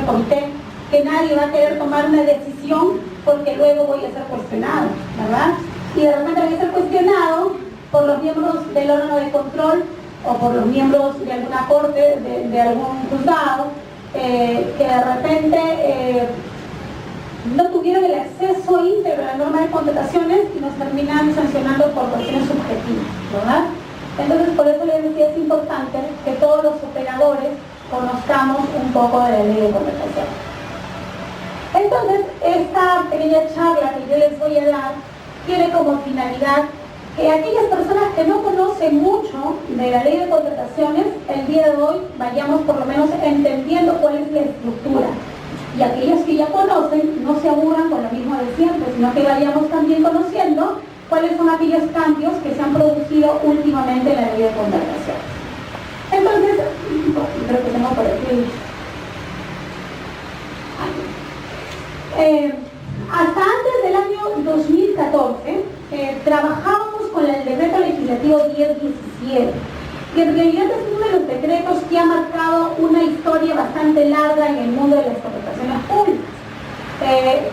del comité, que nadie va a querer tomar una decisión porque luego voy a ser cuestionado, ¿verdad? Y de repente voy a ser cuestionado por los miembros del órgano de control o por los miembros de alguna corte, de algún juzgado, que de repente no tuvieron el acceso íntegro a la norma de contrataciones y nos terminan sancionando por cuestiones subjetivas, ¿verdad? Entonces, por eso les decía, es importante que todos los operadores conozcamos un poco de la ley de contratación. Entonces, esta pequeña charla que yo les voy a dar tiene como finalidad que aquellas personas que no conocen mucho de la ley de contrataciones, el día de hoy vayamos por lo menos entendiendo cuál es la estructura. Y aquellos que ya conocen no se aburran con lo mismo de siempre, sino que vayamos también conociendo cuáles son aquellos cambios que se han producido últimamente en la ley de contratación. Entonces, creo que tengo por aquí. Hasta antes del año 2014 trabajábamos con el decreto legislativo 1017, que en realidad es uno de los decretos que ha marcado una historia bastante larga en el mundo de las contrataciones públicas,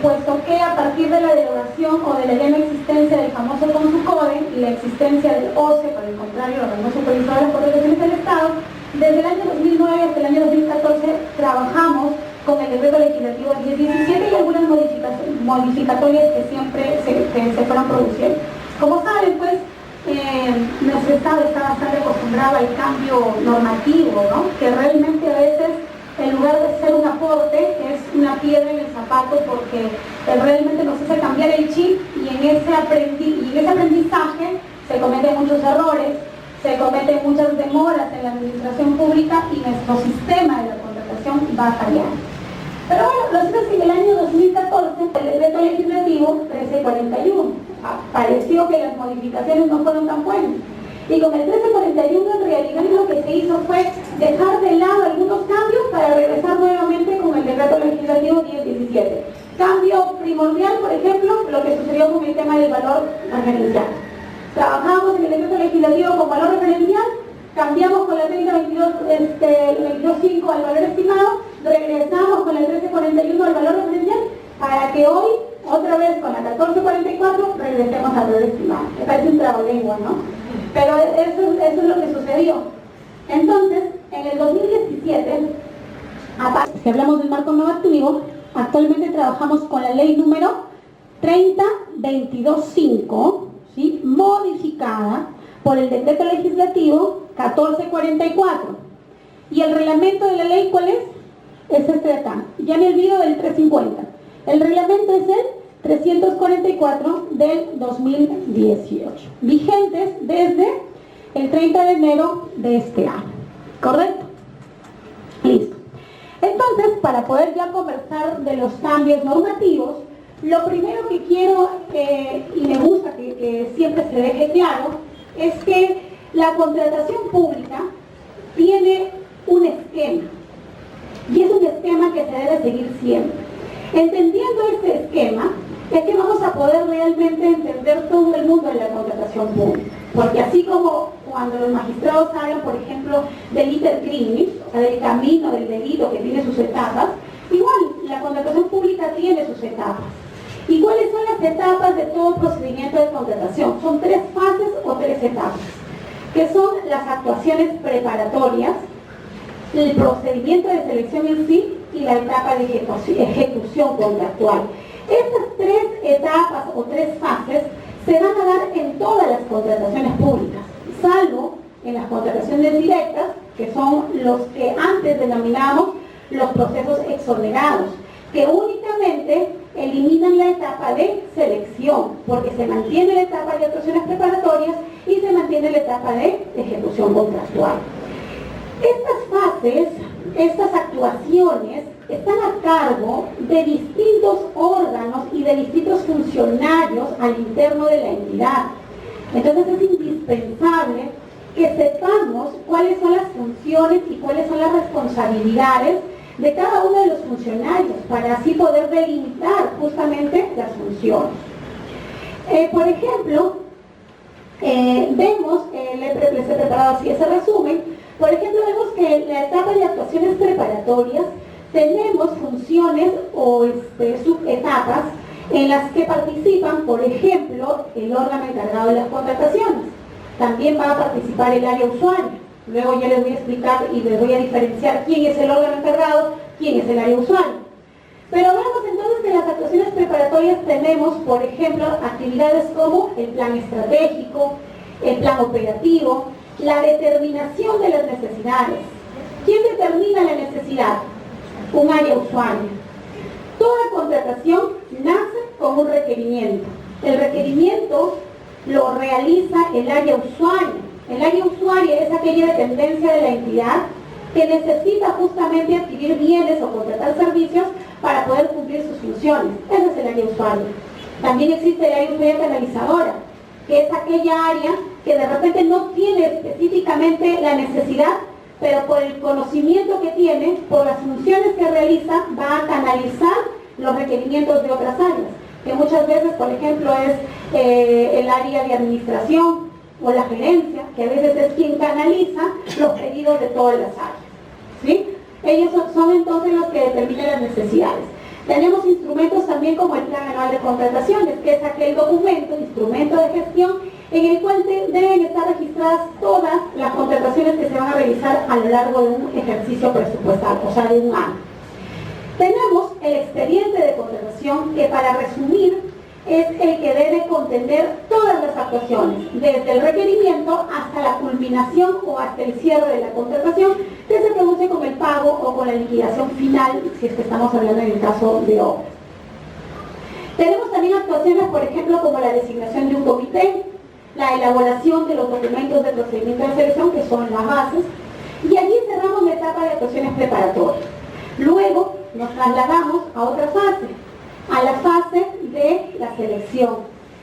puesto que a partir de la derogación o de la ya no existencia del famoso Consucode y la existencia del OCE, por el contrario, los organismos supervisores por relaciones del Estado, desde el año 2009 hasta el año 2014 trabajamos con el decreto legislativo 1017 y algunas modificatorias que siempre se fueron produciendo. Como saben, pues, nuestro Estado está bastante acostumbrado al cambio normativo, ¿no? Que realmente a veces, en lugar de ser un aporte, es una piedra en el zapato, porque realmente nos hace cambiar el chip y en ese aprendizaje se cometen muchos errores, se cometen muchas demoras en la administración pública y nuestro sistema de la contratación va fallando. Pero bueno, lo cierto es que en el año 2014, el decreto legislativo 1341, pareció que las modificaciones no fueron tan buenas. Y con el 1341 en realidad lo que se hizo fue dejar de lado algunos cambios para regresar nuevamente con el decreto legislativo 1017. Cambio primordial, por ejemplo, lo que sucedió con el tema del valor referencial. Trabajamos en el decreto legislativo con valor referencial, cambiamos con la técnica 22.5 al valor estimado, regresamos con el 1341 al valor referencial, para que hoy, otra vez con la 1444, regresemos al valor estimado. Me parece un trabalengua, ¿no? Pero eso es lo que sucedió. Entonces, en el 2017, si hablamos del marco normativo, actualmente trabajamos con la ley número 30.22.5, ¿sí? Modificada por el decreto legislativo 1444. ¿Y el reglamento de la ley cuál es? Es este de acá. Ya me olvido del 350. El reglamento es el 344 del 2018. Vigentes desde el 30 de enero de este año. ¿Correcto? Listo. Entonces, para poder ya conversar de los cambios normativos, lo primero que quiero y me gusta que siempre se deje claro es que la contratación pública tiene un esquema, y es un esquema que se debe seguir siempre. Entendiendo este esquema, es que vamos a poder realmente entender todo el mundo de la contratación pública. Porque así como cuando los magistrados hablan, por ejemplo, del iter criminis, o sea, del camino del delito que tiene sus etapas, igual la contratación pública tiene sus etapas. ¿Y cuáles son las etapas de todo procedimiento de contratación? Son 3 fases o 3 etapas, que son las actuaciones preparatorias, el procedimiento de selección en sí y la etapa de ejecución contractual. Estas 3 etapas o 3 fases se van a dar en todas las contrataciones públicas, salvo en las contrataciones directas, que son los que antes denominamos los procesos exonerados, que únicamente eliminan la etapa de selección, porque se mantiene la etapa de actuaciones preparatorias y se mantiene la etapa de ejecución contractual. Estas fases, estas actuaciones, están a cargo de distintos órganos y de distintos funcionarios al interno de la entidad. Entonces es indispensable que sepamos cuáles son las funciones y cuáles son las responsabilidades de cada uno de los funcionarios, para así poder delimitar justamente las funciones. Por ejemplo, vemos, les he preparado así ese resumen. Por ejemplo, vemos que la etapa de actuaciones preparatorias tenemos funciones o subetapas en las que participan, por ejemplo, el órgano encargado de las contrataciones. También va a participar el área usuaria. Luego ya les voy a explicar y les voy a diferenciar quién es el órgano encargado, quién es el área usuaria. Pero vemos entonces que en las actuaciones preparatorias tenemos, por ejemplo, actividades como el plan estratégico, el plan operativo, la determinación de las necesidades. ¿Quién determina la necesidad? Un área usuaria. Toda contratación nace con un requerimiento. El requerimiento lo realiza el área usuaria. El área usuaria es aquella dependencia de la entidad que necesita justamente adquirir bienes o contratar servicios para poder cumplir sus funciones. Ese es el área usuaria. También existe el área usuaria canalizadora, que es aquella área que de repente no tiene específicamente la necesidad, pero por el conocimiento que tiene, por las funciones que realiza, va a canalizar los requerimientos de otras áreas, que muchas veces, por ejemplo, es el área de administración o la gerencia, que a veces es quien canaliza los pedidos de todas las áreas, ¿sí? Ellos son entonces los que determinan las necesidades. Tenemos instrumentos también como el Plan Anual de Contrataciones, que es aquel documento, instrumento de gestión, en el cual deben estar registradas todas las contrataciones que se van a realizar a lo largo de un ejercicio presupuestal, o sea, de un año. Tenemos el expediente de contratación, que para resumir es el que debe contener todas las actuaciones, desde el requerimiento hasta la culminación o hasta el cierre de la contratación, que se produce con el pago o con la liquidación final, si es que estamos hablando en el caso de obras. Tenemos también actuaciones, por ejemplo, como la designación de un comité, la elaboración de los documentos de procedimiento de selección, que son las bases, y allí cerramos la etapa de actuaciones preparatorias. Luego nos trasladamos a otra fase, a la fase de la selección.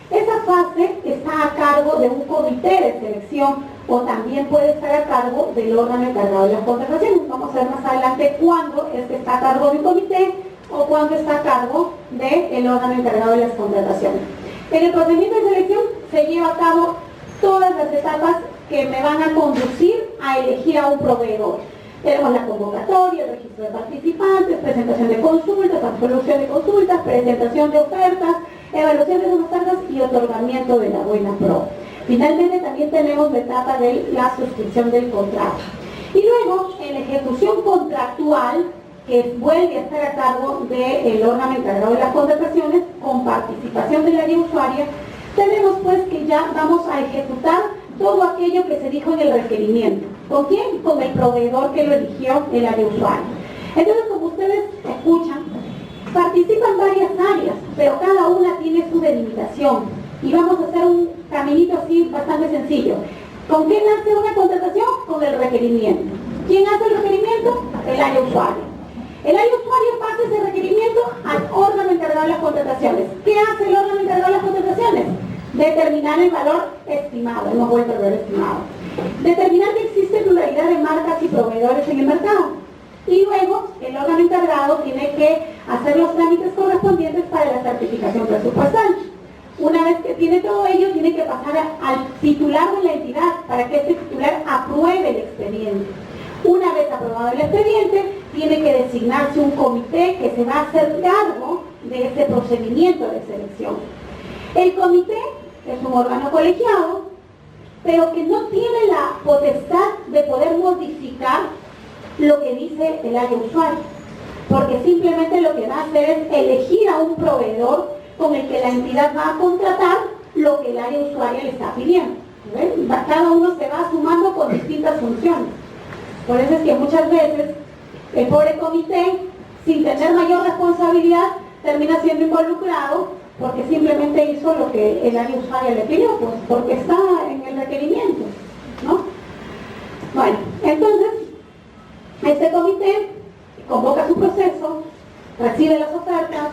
Esa fase está a cargo de un comité de selección o también puede estar a cargo del órgano encargado de las contrataciones. Vamos a ver más adelante cuándo es que está a cargo de un comité o cuándo está a cargo del órgano encargado de las contrataciones. En el procedimiento de selección se lleva a cabo todas las etapas que me van a conducir a elegir a un proveedor. Tenemos la convocatoria, el registro de participantes, presentación de consultas, absolución de consultas, presentación de ofertas, evaluación de esas ofertas y otorgamiento de la buena pro. Finalmente también tenemos la etapa de la suscripción del contrato. Y luego, en la ejecución contractual, que vuelve a estar a cargo del órgano encargado de las contrataciones, con participación del área usuaria, tenemos pues que ya vamos a ejecutar todo aquello que se dijo en el requerimiento. ¿Con quién? Con el proveedor que lo eligió el área usuaria. Entonces, como ustedes escuchan, participan varias áreas, pero cada una tiene su delimitación. Y vamos a hacer un caminito así bastante sencillo. ¿Con quién hace una contratación? Con el requerimiento. ¿Quién hace el requerimiento? El área usuaria. El área usuaria pasa ese requerimiento al órgano encargado de las contrataciones. ¿Qué hace el órgano encargado de las contrataciones? Determinar el valor estimado, hemos vuelto al valor estimado. Determinar que existe pluralidad de marcas y proveedores en el mercado. Y luego, el órgano encargado tiene que hacer los trámites correspondientes para la certificación presupuestal. Una vez que tiene todo ello, tiene que pasar al titular de la entidad para que este titular apruebe el expediente. Una vez aprobado el expediente, tiene que designarse un comité que se va a hacer cargo de ese procedimiento de selección. El comité es un órgano colegiado, pero que no tiene la potestad de poder modificar lo que dice el área usuaria, porque simplemente lo que va a hacer es elegir a un proveedor con el que la entidad va a contratar lo que el área usuaria le está pidiendo. ¿Ven? Cada uno se va sumando con distintas funciones. Por eso es que muchas veces el pobre comité, sin tener mayor responsabilidad, termina siendo involucrado porque simplemente hizo lo que el área usuaria le pidió, pues porque está en el requerimiento, ¿no? Bueno, entonces, este comité convoca su proceso, recibe las ofertas,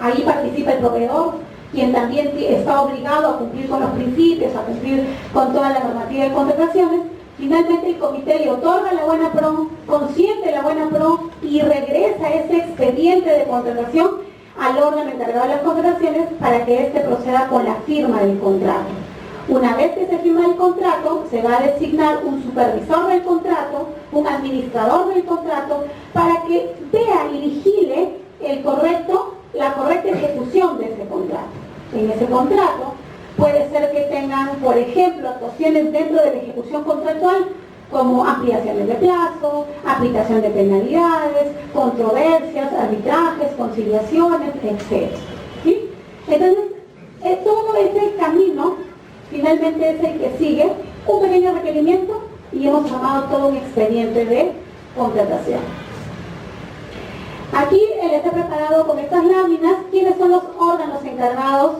ahí participa el proveedor, quien también está obligado a cumplir con los principios, a cumplir con toda la normativa de contrataciones. Finalmente el comité le otorga la buena pro, consiente la buena pro y regresa ese expediente de contratación al órgano encargado de las contrataciones para que éste proceda con la firma del contrato. Una vez que se firma el contrato, se va a designar un supervisor del contrato, un administrador del contrato, para que vea y vigile la correcta ejecución de ese contrato. En ese contrato puede ser que tengan, por ejemplo, actuaciones dentro de la ejecución contractual, como ampliaciones de plazo, aplicación de penalidades, controversias, arbitrajes, conciliaciones, etc. ¿Sí? Entonces, todo ese camino finalmente es el que sigue un pequeño requerimiento y hemos armado todo un expediente de contratación. Aquí les he preparado con estas láminas quiénes son los órganos encargados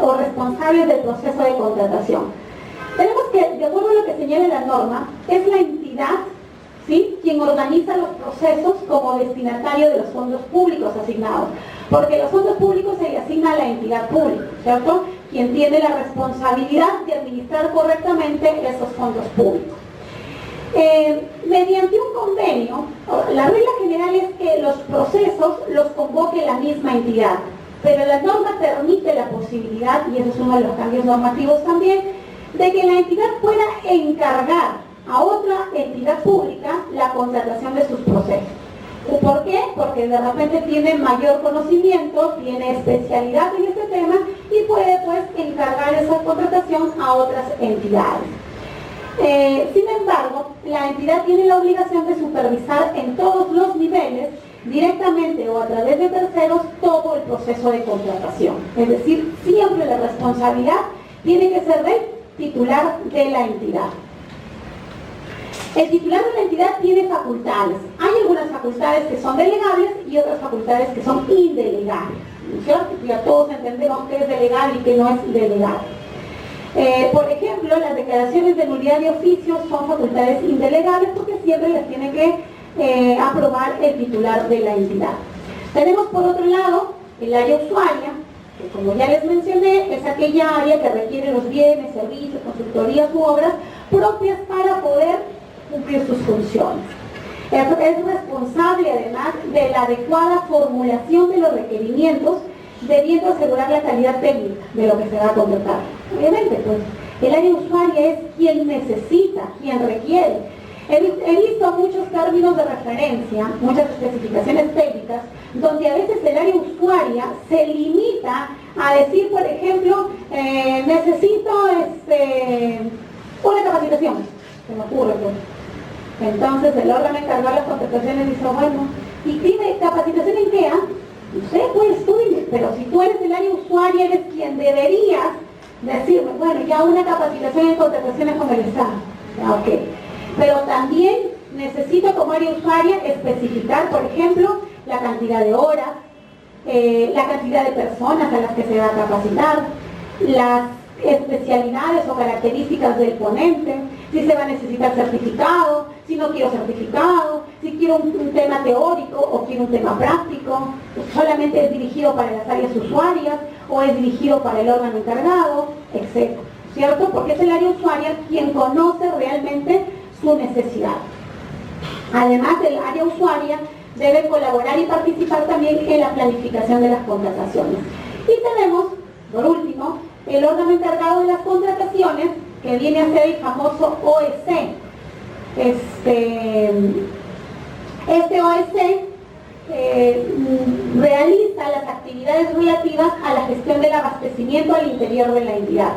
o responsables del proceso de contratación. Tenemos que, de acuerdo a lo que señala la norma, es la entidad, ¿sí?, quien organiza los procesos como destinatario de los fondos públicos asignados. Porque los fondos públicos se le asigna a la entidad pública, ¿cierto?, quien tiene la responsabilidad de administrar correctamente esos fondos públicos. Mediante un convenio, la regla general es que los procesos los convoque la misma entidad, pero la norma permite la posibilidad, y eso es uno de los cambios normativos también, de que la entidad pueda encargar a otra entidad pública la contratación de sus procesos. ¿Por qué? Porque de repente tiene mayor conocimiento, tiene especialidad en este tema y puede pues encargar esa contratación a otras entidades. Sin embargo, la entidad tiene la obligación de supervisar en todos los niveles, directamente o a través de terceros, todo el proceso de contratación. Es decir, siempre la responsabilidad tiene que ser del titular de la entidad. El titular de la entidad tiene facultades. Hay algunas facultades que son delegables y otras facultades que son indelegables, ¿no es cierto? Ya todos entendemos qué es delegable y qué no es delegable. Por ejemplo, las declaraciones de nulidad de oficio son facultades indelegables porque siempre las tiene que aprobar el titular de la entidad. Tenemos por otro lado el área usuaria, que como ya les mencioné, es aquella área que requiere los bienes, servicios, consultorías u obras propias para poder cumplir sus funciones. Es responsable además de la adecuada formulación de los requerimientos, debiendo asegurar la calidad técnica de lo que se va a contratar. Obviamente, pues, el área usuaria es quien necesita, quien requiere. He visto muchos términos de referencia, muchas especificaciones técnicas, donde a veces el área usuaria se limita a decir, por ejemplo, necesito una capacitación, se me ocurre, pues. Entonces el órgano encargado de las contrataciones dice, bueno, y dime, ¿capacitación en qué? No sé, pues tú dime, pero si tú eres el área usuaria, eres quien deberías decirme, bueno, ya una capacitación en contrataciones con el Estado. Ok. Pero también necesito como área usuaria especificar, por ejemplo, la cantidad de horas, la cantidad de personas a las que se va a capacitar, las especialidades o características del ponente, si se va a necesitar certificado, si no quiero certificado, si quiero un tema teórico o quiero un tema práctico, solamente es dirigido para las áreas usuarias o es dirigido para el órgano encargado, etc. ¿Cierto? Porque es el área usuaria quien conoce realmente su necesidad. Además, el área usuaria debe colaborar y participar también en la planificación de las contrataciones. Y tenemos, por último, el órgano encargado de las contrataciones, que viene a ser el famoso OEC. Este OEC realiza las actividades relativas a la gestión del abastecimiento al interior de la entidad.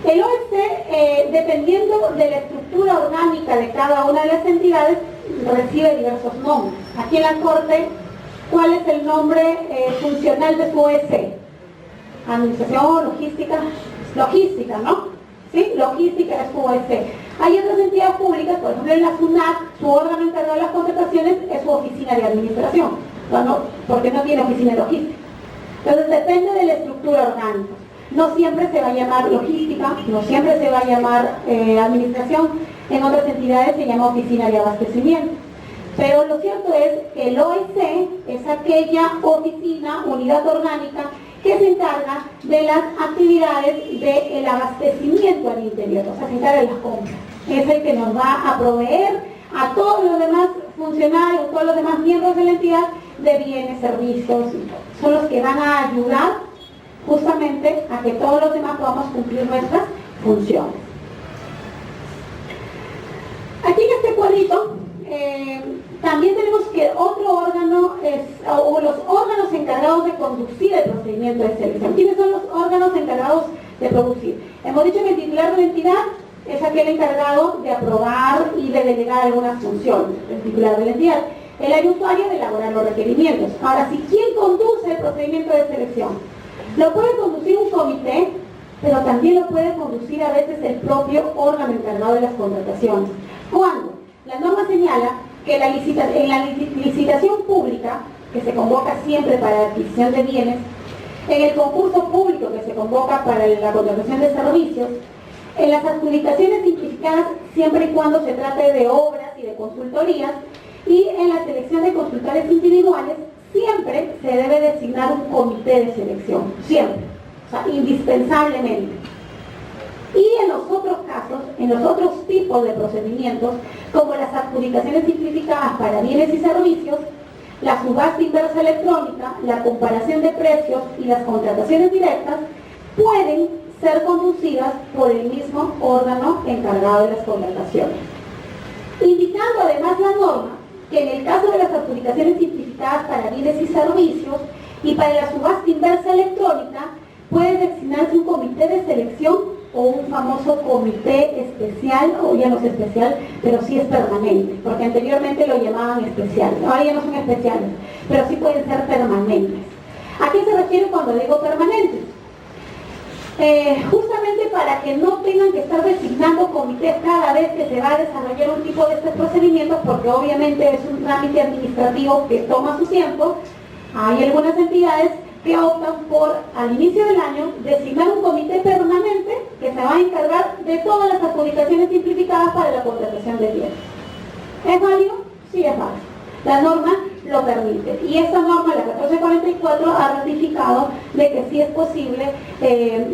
El OEC, dependiendo de la estructura orgánica de cada una de las entidades, recibe diversos nombres. Aquí en la Corte, ¿cuál es el nombre funcional de su OEC? Administración, logística, ¿no? ¿Sí? Logística es su OEC. Hay otras entidades públicas, por ejemplo en la SUNAT, su órgano encargado de las contrataciones es su oficina de administración, ¿no? Porque no tiene oficina de logística. Entonces depende de la estructura orgánica. No siempre se va a llamar logística, no siempre se va a llamar administración, en otras entidades se llama oficina de abastecimiento. Pero lo cierto es que el OEC es aquella oficina, unidad orgánica, que se encarga de las actividades del abastecimiento al interior, o sea, se encarga de las compras. Es el que nos va a proveer a todos los demás funcionarios, todos los demás miembros de la entidad de bienes, servicios, son los que van a ayudar justamente a que todos los demás podamos cumplir nuestras funciones. Aquí en este cuadrito también tenemos que otro órgano o los órganos encargados de conducir el procedimiento de selección. ¿Quiénes son los órganos encargados de producir? Hemos dicho que el titular de la entidad es aquel encargado de aprobar y de delegar algunas funciones, el titular de la entidad. El área usuario de elaborar los requerimientos. Ahora, si ¿quién conduce el procedimiento de selección? Lo puede conducir un comité, pero también lo puede conducir a veces el propio órgano encargado de las contrataciones. ¿Cuándo? La norma señala que en la licitación pública, que se convoca siempre para la adquisición de bienes, en el concurso público que se convoca para la contratación de servicios, en las adjudicaciones simplificadas siempre y cuando se trate de obras y de consultorías, y en la selección de consultores individuales siempre se debe designar un comité de selección, siempre, o sea, indispensablemente. Y en los otros casos, en los otros tipos de procedimientos, como las adjudicaciones simplificadas para bienes y servicios, la subasta inversa electrónica, la comparación de precios y las contrataciones directas, pueden ser conducidas por el mismo órgano encargado de las contrataciones. Indicando además la norma que en el caso de las adjudicaciones simplificadas para bienes y servicios y para la subasta inversa electrónica, puede designarse un comité de selección o un famoso comité especial, o ya no es especial, pero sí es permanente, porque anteriormente lo llamaban especiales, ahora ya no son especiales, pero sí pueden ser permanentes. ¿A qué se refiere cuando digo permanentes? Justamente para que no tengan que estar designando comités cada vez que se va a desarrollar un tipo de estos procedimientos, porque obviamente es un trámite administrativo que toma su tiempo. Hay algunas entidades que optan por, al inicio del año, designar un comité permanente que se va a encargar de todas las adjudicaciones simplificadas para la contratación de bienes. ¿Es válido? Sí, es válido. La norma lo permite. Y esta norma, la 1444, ha ratificado de que sí es posible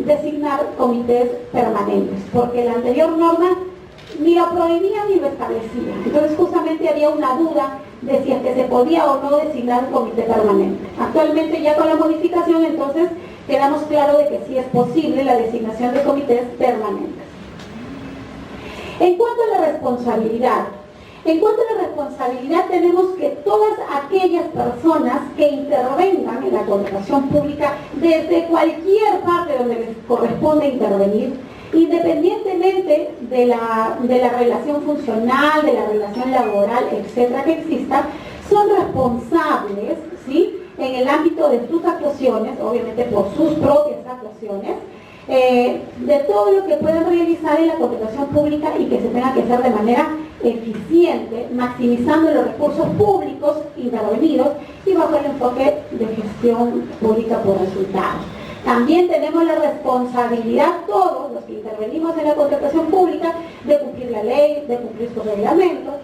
designar comités permanentes, porque la anterior norma ni lo prohibía ni lo establecía. Entonces justamente había una duda de si es que se podía o no designar un comité permanente. Actualmente ya con la modificación entonces quedamos claro de que sí es posible la designación de comités permanentes. En cuanto a la responsabilidad, tenemos que todas aquellas personas que intervengan en la contratación pública desde cualquier parte donde les corresponde intervenir, independientemente de la relación funcional, de la relación laboral, etcétera, que exista, son responsables, ¿sí?, en el ámbito de sus actuaciones, obviamente por sus propias actuaciones, de todo lo que puedan realizar en la contratación pública y que se tenga que hacer de manera eficiente, maximizando los recursos públicos intervenidos y bajo el enfoque de gestión pública por resultados. También tenemos la responsabilidad, todos los que intervenimos en la contratación pública, de cumplir la ley, de cumplir sus reglamentos,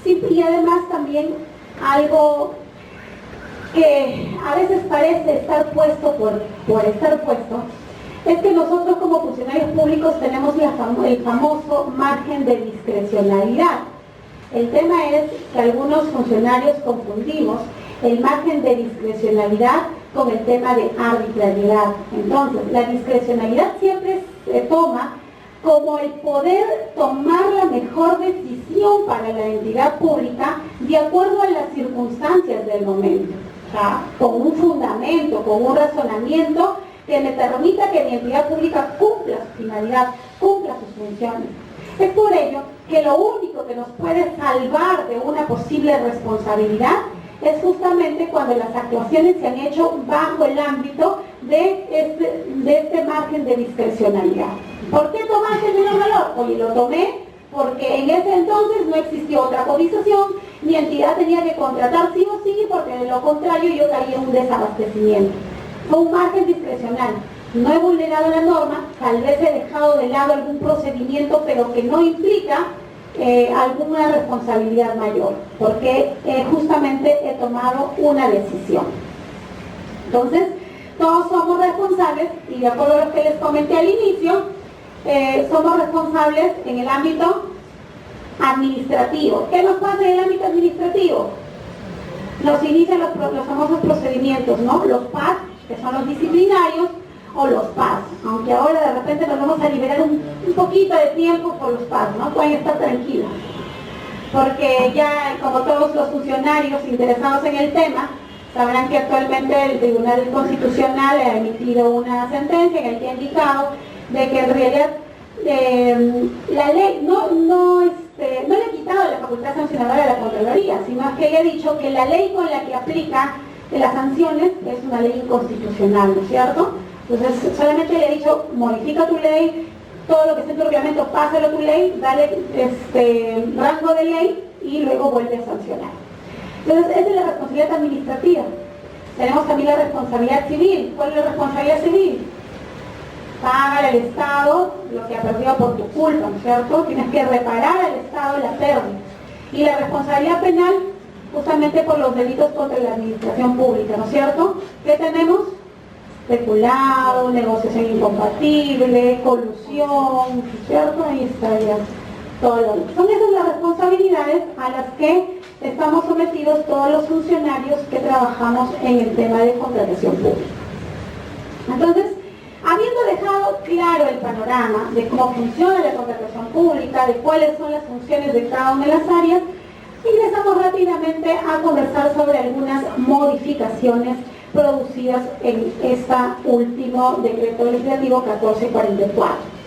sí, y además también algo que a veces parece estar puesto por estar puesto, es que nosotros como funcionarios públicos tenemos el famoso margen de discrecionalidad. El tema es que algunos funcionarios confundimos el margen de discrecionalidad con el tema de arbitrariedad. Entonces, la discrecionalidad siempre se toma como el poder tomar la mejor decisión para la entidad pública de acuerdo a las circunstancias del momento, o sea, con un fundamento, con un razonamiento que me permita que mi entidad pública cumpla su finalidad, cumpla sus funciones. Es por ello que lo único que nos puede salvar de una posible responsabilidad es justamente cuando las actuaciones se han hecho bajo el ámbito de este margen de discrecionalidad. ¿Por qué tomaste el menor valor? Oye, lo tomé porque en ese entonces no existió otra cotización, mi entidad tenía que contratar sí o sí, porque de lo contrario yo caía en un desabastecimiento. Fue un margen discrecional. No he vulnerado la norma, tal vez he dejado de lado algún procedimiento, pero que no implica alguna responsabilidad mayor, porque justamente he tomado una decisión. Entonces, todos somos responsables, y de acuerdo a lo que les comenté al inicio, somos responsables en el ámbito administrativo. ¿Qué nos pasa en el ámbito administrativo? Nos inician los famosos procedimientos, ¿no? Los PAD, que son los disciplinarios, o los PAS, aunque ahora de repente nos vamos a liberar un poquito de tiempo por los PAS, ¿no? Pueden estar tranquilos, porque ya como todos los funcionarios interesados en el tema, sabrán que actualmente el Tribunal Constitucional ha emitido una sentencia en el que ha indicado de que en realidad la ley no le ha quitado la facultad sancionadora a la Contraloría, sino que ella ha dicho que la ley con la que aplica las sanciones es una ley inconstitucional, ¿no es cierto? Entonces solamente le ha dicho, modifica tu ley, todo lo que esté en tu reglamento, pásalo a tu ley, dale rango de ley y luego vuelve a sancionar. Entonces esa es la responsabilidad administrativa. Tenemos también la responsabilidad civil. ¿Cuál es la responsabilidad civil? Paga al Estado lo que ha perdido por tu culpa, ¿no es cierto? Tienes que reparar al Estado la pérdida. Y la responsabilidad penal, justamente por los delitos contra la administración pública, ¿no es cierto? ¿Qué tenemos? Peculado, negociación incompatible, colusión, ¿no es cierto? Ahí está ya todo. Son esas las responsabilidades a las que estamos sometidos todos los funcionarios que trabajamos en el tema de contratación pública. Entonces, habiendo dejado claro el panorama de cómo funciona la contratación pública, de cuáles son las funciones de cada una de las áreas, ingresamos rápidamente a conversar sobre algunas modificaciones producidas en este último decreto legislativo 1444.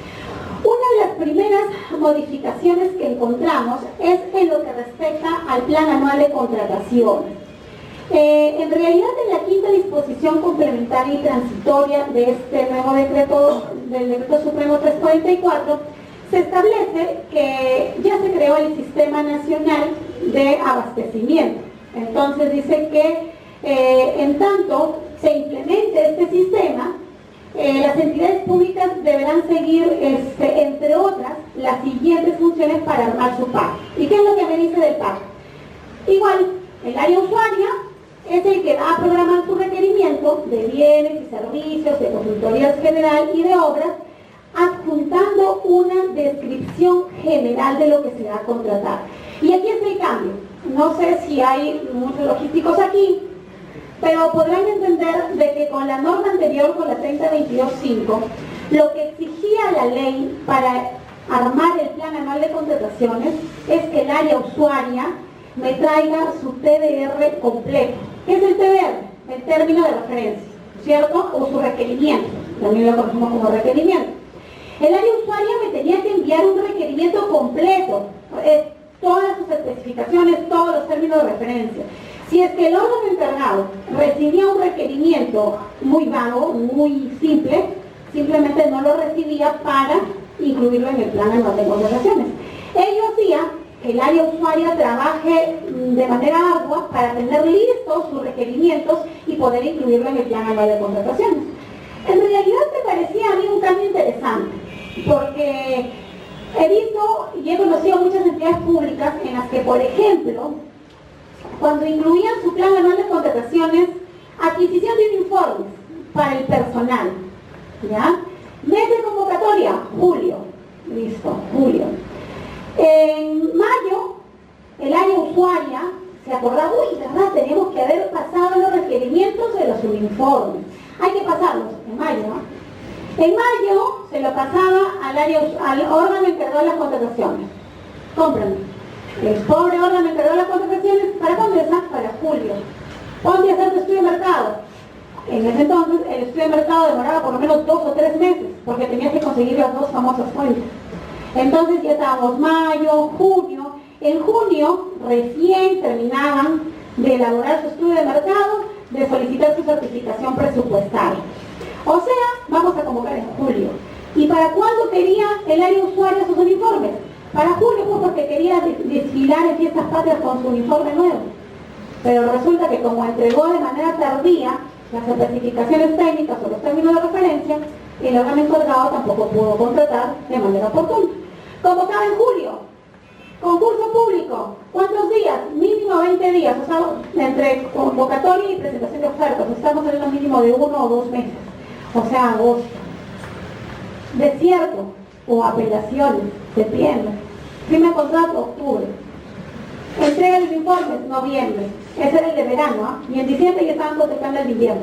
Una de las primeras modificaciones que encontramos es en lo que respecta al Plan Anual de Contrataciones. En realidad, en la quinta disposición complementaria y transitoria de este nuevo decreto, del Decreto Supremo 344, se establece que ya se creó el Sistema Nacional de Abastecimiento. Entonces dice que en tanto se implemente este sistema, las entidades públicas deberán seguir, entre otras, las siguientes funciones para armar su PAC. ¿Y qué es lo que me dice del PAC? Igual, el área usuaria es el que va a programar su requerimiento de bienes y servicios, de consultoría general y de obras, adjuntando una descripción general de lo que se va a contratar. Y aquí está el cambio. No sé si hay muchos logísticos aquí, pero podrán entender de que con la norma anterior, con la 3022.5, lo que exigía la ley para armar el Plan Anual de Contrataciones es que el área usuaria me traiga su TDR completo. ¿Qué es el TDR? El término de referencia, ¿cierto? O su requerimiento, también lo conocemos como requerimiento. El área usuaria me tenía que enviar un requerimiento completo, todas sus especificaciones, todos los términos de referencia. Si es que el órgano encargado recibía un requerimiento muy vago, muy simple, simplemente no lo recibía para incluirlo en el Plan Anual de Contrataciones. Ello hacía que el área usuaria trabaje de manera ardua para tener listos sus requerimientos y poder incluirlo en el Plan Anual de Contrataciones. En realidad me parecía a mí un cambio interesante, porque he visto y he conocido muchas entidades públicas en las que, por ejemplo, cuando incluían su Plan Anual de Contrataciones, adquisición de uniformes para el personal, ¿ya? Mes de convocatoria, julio, listo, julio. En mayo, el área usuaria se acordaba, uy, ¿verdad? Teníamos que haber pasado los requerimientos de los uniformes. Hay que pasarlos en mayo, ¿no? En mayo se lo pasaba al órgano encargado de las contrataciones. Cómprame. El pobre órgano encargado de las contrataciones, ¿para cuándo es? Para julio. Ponte a hacer tu estudio de mercado. En ese entonces, el estudio de mercado demoraba por lo menos 2 o 3 meses, porque tenías que conseguir las dos famosas fuentes. Entonces ya estábamos mayo, junio. En junio recién terminaban de elaborar su estudio de mercado, de solicitar su certificación presupuestaria. O sea, vamos a convocar en julio. ¿Y para cuándo quería el área usuaria sus uniformes? Para julio, pues, porque quería desfilar en Fiestas Patrias con su uniforme nuevo. Pero resulta que como entregó de manera tardía las especificaciones técnicas o los términos de referencia, el órgano encargado tampoco pudo contratar de manera oportuna. Convocado en julio, concurso público, ¿cuántos días? Mínimo 20 días, o sea, entre convocatoria y presentación de ofertas, estamos hablando mínimo de 1 o 2 meses, o sea, agosto. Desierto o apelaciones, septiembre. Firma contrato, octubre. Entrega los informes, noviembre. Ese era el de verano, ¿eh? Y en diciembre ya estaban contratando el de invierno.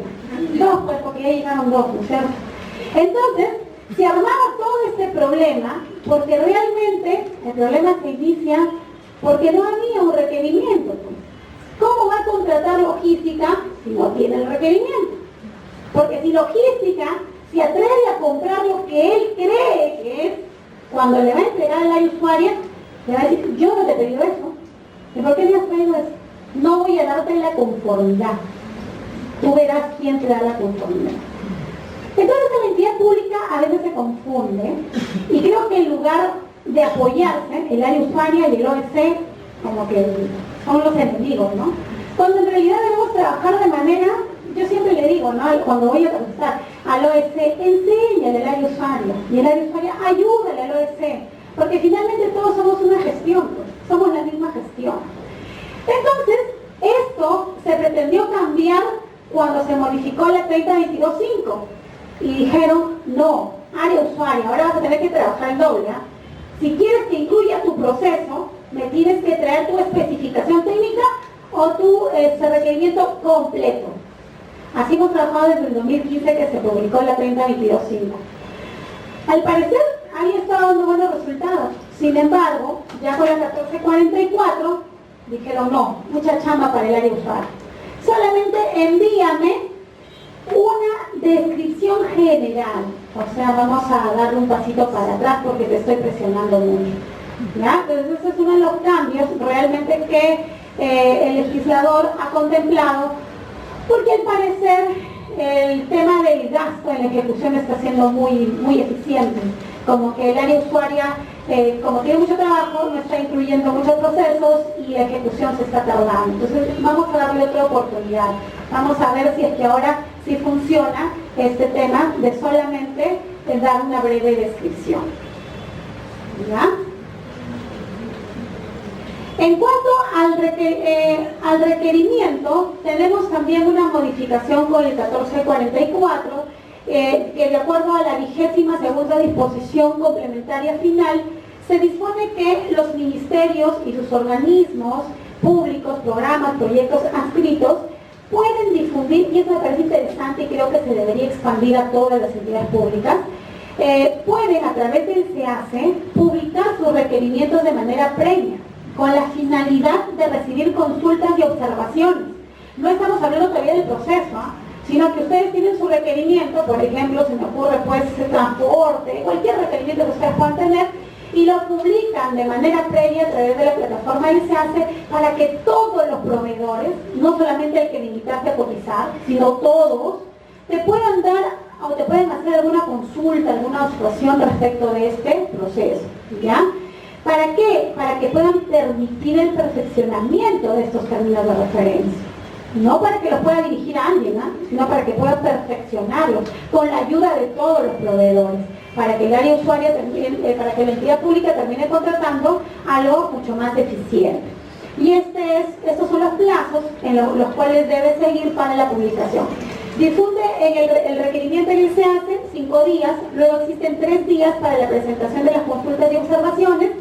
2, pues, porque ya llegaron 2, ¿no es cierto? Entonces, se armaba todo este problema porque realmente el problema se inicia porque no había un requerimiento. ¿Cómo va a contratar logística si no tiene el requerimiento? Porque si logística se atreve a comprar lo que él cree que es, cuando le va a entregar a la usuaria, le va a decir, yo no te he pedido eso. ¿Y por qué me has pedido eso? No voy a darte la conformidad. Tú verás quién te da la conformidad. Entonces la entidad pública a veces se confunde y creo que en lugar de apoyarse, el área usuaria y el OEC como que son los enemigos, ¿no? Cuando en realidad debemos trabajar de manera, yo siempre le digo, ¿no? Cuando voy a contestar al OEC, enséñale al área usuaria y el área usuaria ayúdale al OEC, porque finalmente todos somos una gestión, pues, somos la misma gestión. Entonces, esto se pretendió cambiar cuando se modificó la 3022.5 y dijeron, no, área usuaria, ahora vas a tener que trabajar el doble. Si quieres que incluya tu proceso, me tienes que traer tu especificación técnica o tu requerimiento completo. Así hemos trabajado desde el 2015 que se publicó la 3022.5. Al parecer había estado dando buenos resultados. Sin embargo, ya con la 1444 dijeron no, mucha chamba para el área usuaria. Solamente envíame una descripción general. O sea, vamos a darle un pasito para atrás porque te estoy presionando mucho. ¿Ya? Entonces ese es uno de los cambios realmente que el legislador ha contemplado, porque al parecer el tema del gasto en la ejecución está siendo muy eficiente. Como que el área usuaria, como tiene mucho trabajo, no está incluyendo muchos procesos y la ejecución se está tardando. Entonces vamos a darle otra oportunidad. Vamos a ver si es que ahora sí funciona este tema de solamente dar una breve descripción. ¿Ya? En cuanto al requerimiento, tenemos también una modificación con el 1444, que de acuerdo a la 22ª disposición complementaria final, se dispone que los ministerios y sus organismos públicos, programas, proyectos adscritos, pueden difundir, y eso me parece interesante y creo que se debería expandir a todas las entidades públicas, pueden a través del SEACE publicar sus requerimientos de manera previa, con la finalidad de recibir consultas y observaciones. No estamos hablando todavía del proceso, sino que ustedes tienen su requerimiento, por ejemplo, se me ocurre pues transporte, cualquier requerimiento que ustedes puedan tener, y lo publican de manera previa a través de la plataforma del SEACE para que todos los proveedores, no solamente el que limitaste a cotizar, sino todos, te puedan dar o te pueden hacer alguna consulta, alguna observación respecto de este proceso, ¿ya? ¿Para qué? Para que puedan permitir el perfeccionamiento de estos términos de referencia. No para que los pueda dirigir a alguien, sino para que puedan perfeccionarlos con la ayuda de todos los proveedores, para que el área usuaria también, para que la entidad pública termine contratando algo mucho más eficiente. Y estos son los plazos en los cuales debe seguir para la publicación. Difunde en el requerimiento que se hace 5 días, luego existen 3 días para la presentación de las consultas y observaciones,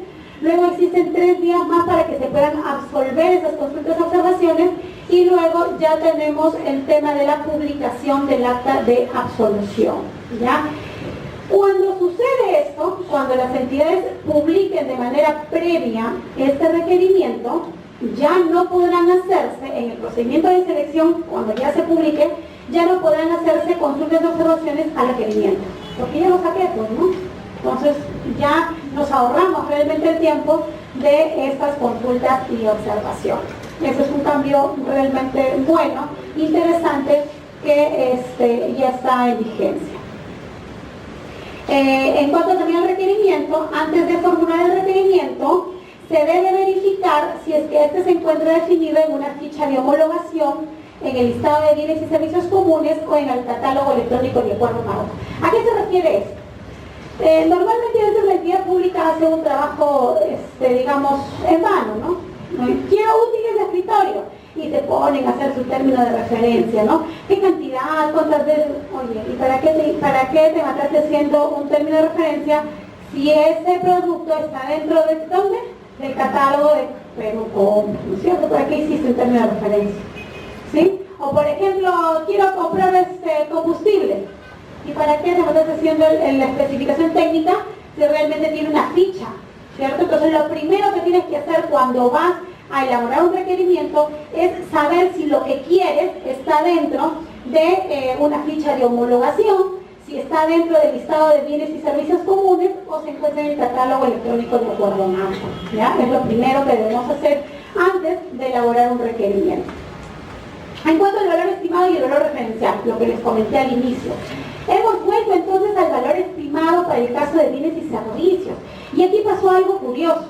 luego existen 3 días más para que se puedan absolver esas consultas y observaciones, y luego ya tenemos el tema de la publicación del acta de absolución, ¿ya? Cuando sucede esto, cuando las entidades publiquen de manera previa este requerimiento, ya no podrán hacerse, en el procedimiento de selección, cuando ya se publique, ya no podrán hacerse consultas y observaciones al requerimiento, porque ya lo saqué, pues, ¿no? Entonces ya nos ahorramos realmente el tiempo de estas consultas y observaciones. Ese es un cambio realmente bueno, interesante, que ya está en vigencia. En cuanto también al requerimiento, antes de formular el requerimiento, se debe verificar si es que este se encuentra definido en una ficha de homologación, en el listado de bienes y servicios comunes o en el catálogo electrónico de acuerdo marco. ¿A qué se refiere esto? Normalmente a veces la entidad pública hace un trabajo, digamos, en vano, ¿no? Quiero útiles de escritorio y te ponen a hacer su término de referencia, ¿no? ¿Qué cantidad? ¿Cuántas veces? Oye, ¿y para qué te mataste haciendo un término de referencia si ese producto está dentro de ¿dónde? Del catálogo de Perú Compra, ¿no es cierto? ¿Para qué hiciste un término de referencia? ¿Sí? O por ejemplo, quiero comprar combustible. ¿Y para qué nos estás haciendo la especificación técnica si realmente tiene una ficha? ¿Cierto? Entonces lo primero que tienes que hacer cuando vas a elaborar un requerimiento es saber si lo que quieres está dentro de una ficha de homologación, si está dentro del listado de bienes y servicios comunes o se encuentra en el catálogo electrónico de acuerdo marco. ¿Ya? Es lo primero que debemos hacer antes de elaborar un requerimiento. En cuanto al valor estimado y el valor referencial, lo que les comenté al inicio, hemos vuelto entonces al valor estimado para el caso de bienes y servicios. Y aquí pasó algo curioso.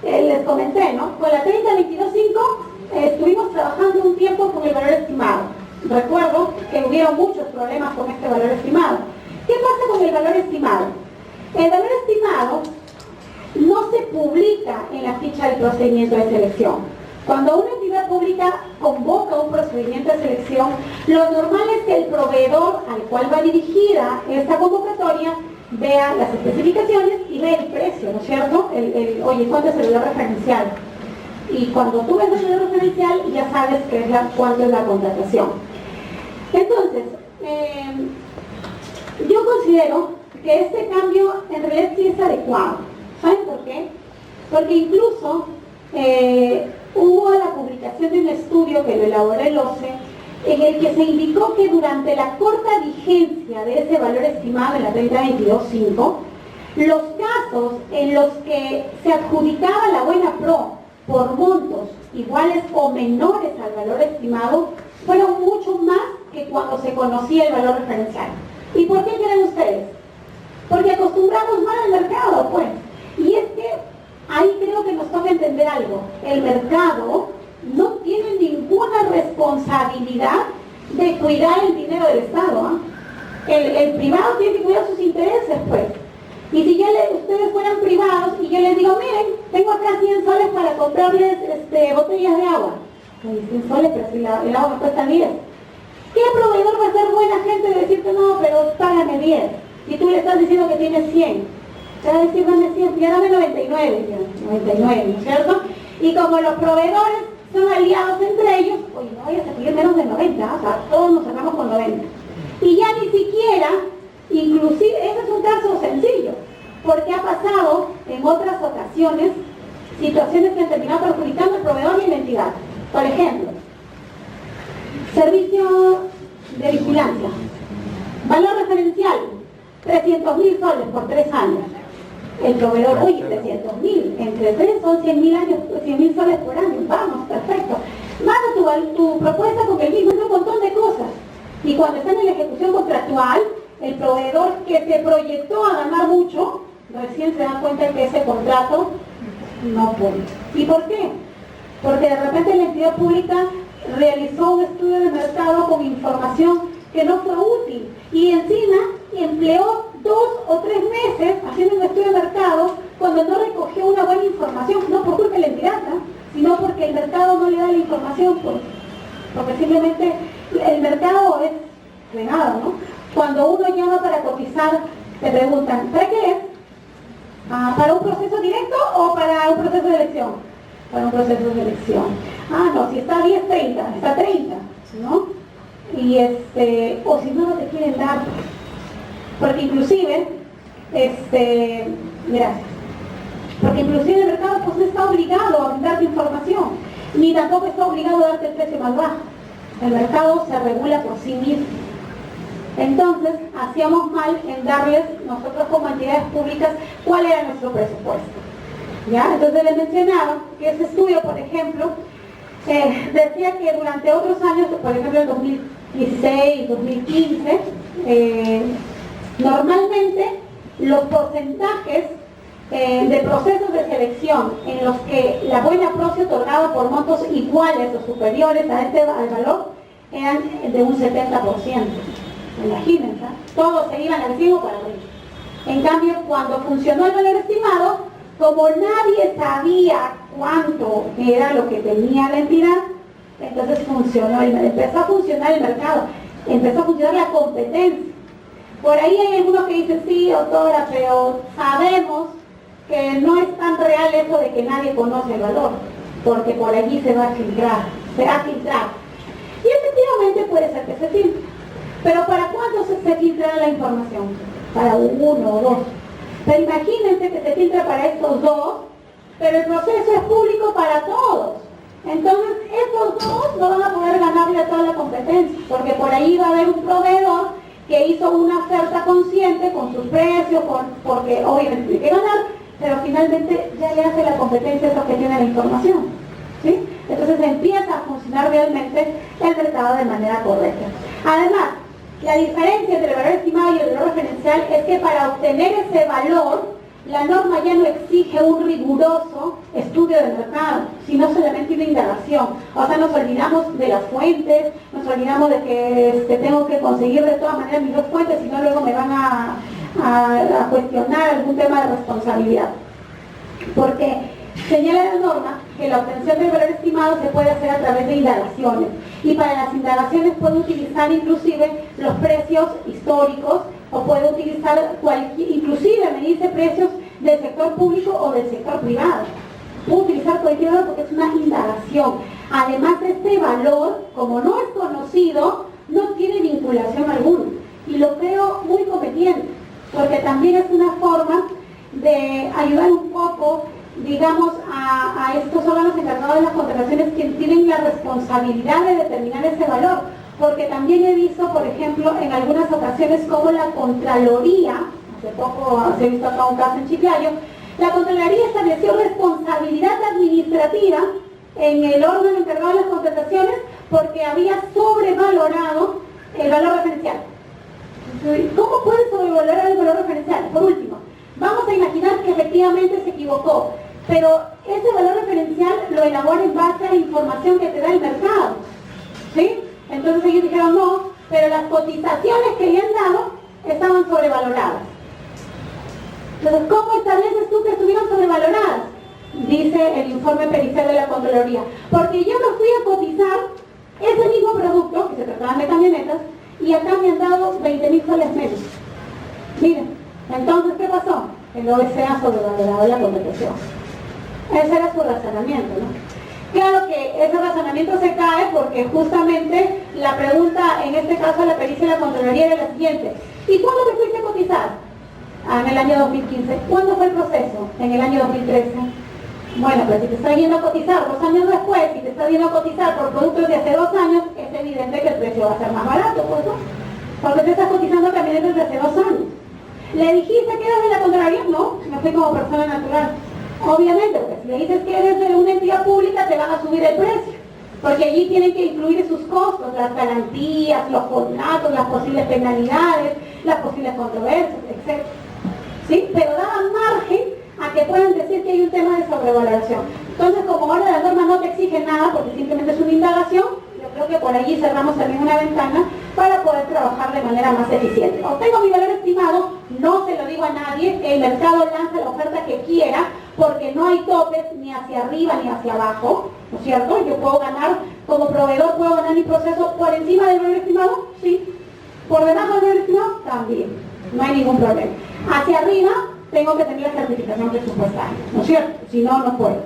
Les comenté, ¿no? Con la 30225 estuvimos trabajando un tiempo con el valor estimado. Recuerdo que hubieron muchos problemas con este valor estimado. ¿Qué pasa con el valor estimado? El valor estimado no se publica en la ficha del procedimiento de selección. Cuando una entidad pública convoca un procedimiento de selección, lo normal es que el proveedor al cual va dirigida esta convocatoria vea las especificaciones y ve el precio, ¿no es cierto? Oye, ¿cuánto es el valor referencial? Y cuando tú ves el valor referencial, ya sabes cuánto es la contratación. Entonces, yo considero que este cambio en realidad sí es adecuado. ¿Saben por qué? Porque incluso hubo la publicación de un estudio que lo elaboró el OCE, en el que se indicó que durante la corta vigencia de ese valor estimado en la 30225, los casos en los que se adjudicaba la buena pro por montos iguales o menores al valor estimado fueron mucho más que cuando se conocía el valor referencial. ¿Y por qué creen ustedes? Porque acostumbramos mal al mercado, pues. Y es que ahí creo que nos toca entender algo. El mercado no tiene ninguna responsabilidad de cuidar el dinero del Estado. El privado tiene que cuidar sus intereses, pues. Y si ya ustedes fueran privados y yo les digo, miren, tengo acá 100 soles para comprarles botellas de agua. Oye, 100 soles, pero si el agua me cuesta 10. ¿Qué proveedor va a ser buena gente de decirte, no, pero págame 10? Y tú le estás diciendo que tienes 100. Te va a decir, dame 100, ya dame 99, ya, 99, ¿no es cierto? Y como los proveedores son aliados entre ellos, oye, no vayas a pedir menos de 90, o sea, todos nos sacamos con 90. Y ya ni siquiera, inclusive, ese es un caso sencillo, porque ha pasado en otras ocasiones situaciones que han terminado perjudicando al proveedor y la entidad. Por ejemplo, servicio de vigilancia, valor referencial, 300.000 soles por 3 años. El proveedor, oye, 300.000, entre 3 son 100.000 soles por año, vamos, perfecto. Manda tu propuesta con el mismo, un montón de cosas. Y cuando están en la ejecución contractual, el proveedor que se proyectó a ganar mucho, recién se da cuenta que ese contrato no puede. ¿Y por qué? Porque de repente la entidad pública realizó un estudio de mercado con información que no fue útil y encima empleó 2 o 3 meses haciendo un estudio de mercado cuando no recogió una buena información, no por culpa de la entidad, ¿no? Sino porque el mercado no le da la información, porque simplemente el mercado es frenado, ¿no? Cuando uno llama para cotizar, te preguntan, ¿para qué es? ¿Para un proceso directo o para un proceso de elección? Para un proceso de elección. No, si está 10, 30, está 30, ¿no? Y o si no te quieren dar, porque inclusive, gracias, porque inclusive el mercado pues no está obligado a brindarte información, ni tampoco está obligado a darte el precio más bajo. El mercado se regula por sí mismo. Entonces, hacíamos mal en darles, nosotros como entidades públicas, cuál era nuestro presupuesto. ¿Ya? Entonces les mencionaba que ese estudio, por ejemplo, decía que durante otros años, por ejemplo en 2016, 2015, normalmente los porcentajes de procesos de selección en los que la buena pro se otorgaba por montos iguales o superiores al valor eran de un 70%. Imagínense, todos se iban al 100 para arriba. En cambio, cuando funcionó el valor estimado, como nadie sabía cuánto era lo que tenía la entidad, entonces empezó a funcionar el mercado, empezó a funcionar la competencia. Por ahí hay algunos que dicen, sí, doctora, pero sabemos que no es tan real eso de que nadie conoce el valor, porque por allí se va a filtrar. Y efectivamente puede ser que se filtre. Pero ¿para cuántos se filtra la información? Para uno o dos. Pero imagínense que se filtra para estos dos, pero el proceso es público para todos. Entonces, estos dos no van a poder ganarle a toda la competencia, porque por ahí va a haber un proveedor que hizo una oferta consciente con sus precios, porque obviamente tiene que ganar, pero finalmente ya le hace la competencia a esos que tienen la información. ¿Sí? Entonces empieza a funcionar realmente el mercado de manera correcta. Además, la diferencia entre el valor estimado y el valor referencial es que para obtener ese valor, la norma ya no exige un riguroso estudio del mercado, sino solamente una indagación. O sea, nos olvidamos de las fuentes, nos olvidamos de que tengo que conseguir de todas maneras mis dos fuentes, si no luego me van a cuestionar algún tema de responsabilidad. Porque señala la norma que la obtención del valor estimado se puede hacer a través de indagaciones. Y para las indagaciones puede utilizar inclusive los precios históricos, o puede utilizar inclusive medirse precios del sector público o del sector privado. Puede utilizar cualquier valor porque es una indagación. Además, este valor, como no es conocido, no tiene vinculación alguna. Y lo creo muy conveniente, porque también es una forma de ayudar un poco, digamos, a estos órganos encargados de las contrataciones que tienen la responsabilidad de determinar ese valor. Porque también he visto, por ejemplo, en algunas ocasiones como la Contraloría, hace poco se ha visto acá un caso en Chiclayo, la Contraloría estableció responsabilidad administrativa en el órgano encargado de las contrataciones porque había sobrevalorado el valor referencial. ¿Cómo puede sobrevalorar el valor referencial? Por último, vamos a imaginar que efectivamente se equivocó, pero ese valor referencial lo elabora en base a la información que te da el mercado, ¿sí? Entonces ellos dijeron no, pero las cotizaciones que le han dado estaban sobrevaloradas. Entonces, ¿cómo estableces tú que estuvieron sobrevaloradas? Dice el informe pericial de la Contraloría. Porque yo me fui a cotizar ese mismo producto, que se trataban de camionetas, y acá me han dado 20.000 soles menos. Miren, entonces, ¿qué pasó? El OEC ha sobrevalorado la contratación. Ese era su razonamiento, ¿no? Claro que ese razonamiento se cae porque justamente la pregunta, en este caso la pericia de la Contraloría, era la siguiente. ¿Y cuándo te fuiste a cotizar? En el año 2015. ¿Cuándo fue el proceso? En el año 2013. Bueno, pues si te está yendo a cotizar 2 años después, si te está yendo a cotizar por productos de hace 2 años, es evidente que el precio va a ser más barato, pues, ¿no? Porque te estás cotizando camionetas de hace 2 años. ¿Le dijiste que eras de la Contraloría? No, me fui como persona natural. Obviamente, porque si le dices que eres de una entidad pública, te van a subir el precio. Porque allí tienen que incluir sus costos, las garantías, los contratos, las posibles penalidades, las posibles controversias, etc. ¿Sí? Pero daban margen a que puedan decir que hay un tema de sobrevaloración. Entonces, como ahora la norma no te exige nada, porque simplemente es una indagación, yo creo que por allí cerramos también una ventana para poder trabajar de manera más eficiente. Obtengo mi valor estimado, no se lo digo a nadie, el mercado lanza la oferta que quiera, porque no hay topes ni hacia arriba ni hacia abajo, ¿no es cierto? Yo puedo ganar, como proveedor puedo ganar mi proceso por encima del valor estimado, sí. Por debajo del valor estimado, también. No hay ningún problema. Hacia arriba, tengo que tener la certificación presupuestaria, ¿no es cierto? Si no, no puedo.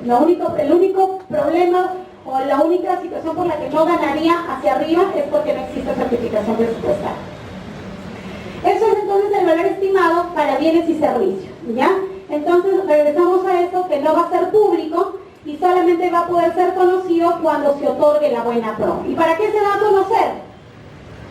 El único problema o la única situación por la que no ganaría hacia arriba es porque no existe certificación presupuestaria. Eso es entonces el valor estimado para bienes y servicios, ¿ya? Entonces regresamos a eso, que no va a ser público y solamente va a poder ser conocido cuando se otorgue la buena pro. ¿Y para qué se va a conocer?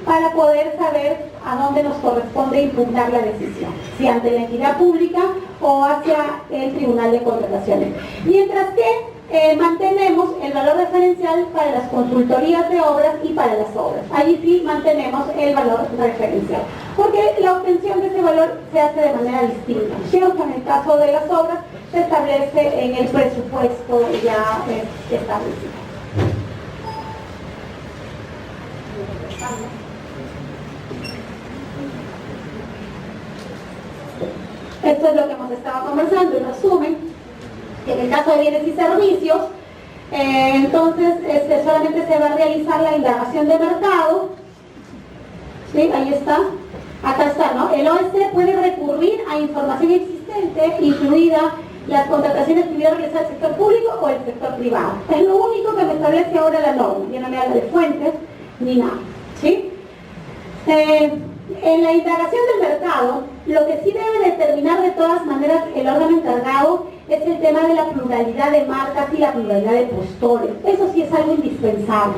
Para poder saber a dónde nos corresponde impugnar la decisión, si ante la entidad pública o hacia el Tribunal de Contrataciones. Mientras que mantenemos el valor referencial para las consultorías de obras y para las obras. Allí sí mantenemos el valor referencial, porque la obtención de ese valor se hace de manera distinta, ¿cierto? En el caso de las obras se establece en el presupuesto ya establecido. Esto es lo que hemos estado conversando, en resumen, que en el caso de bienes y servicios, entonces solamente se va a realizar la indagación de mercado, ¿sí? Ahí está, acá está, ¿no? El OEC puede recurrir a información existente, incluida las contrataciones que hubiera realizado el sector público o el sector privado. Es lo único que me establece ahora la norma, ya no me habla de fuentes ni nada, ¿sí? En la indagación del mercado, lo que sí debe determinar de todas maneras el órgano encargado es el tema de la pluralidad de marcas y la pluralidad de postores. Eso sí es algo indispensable.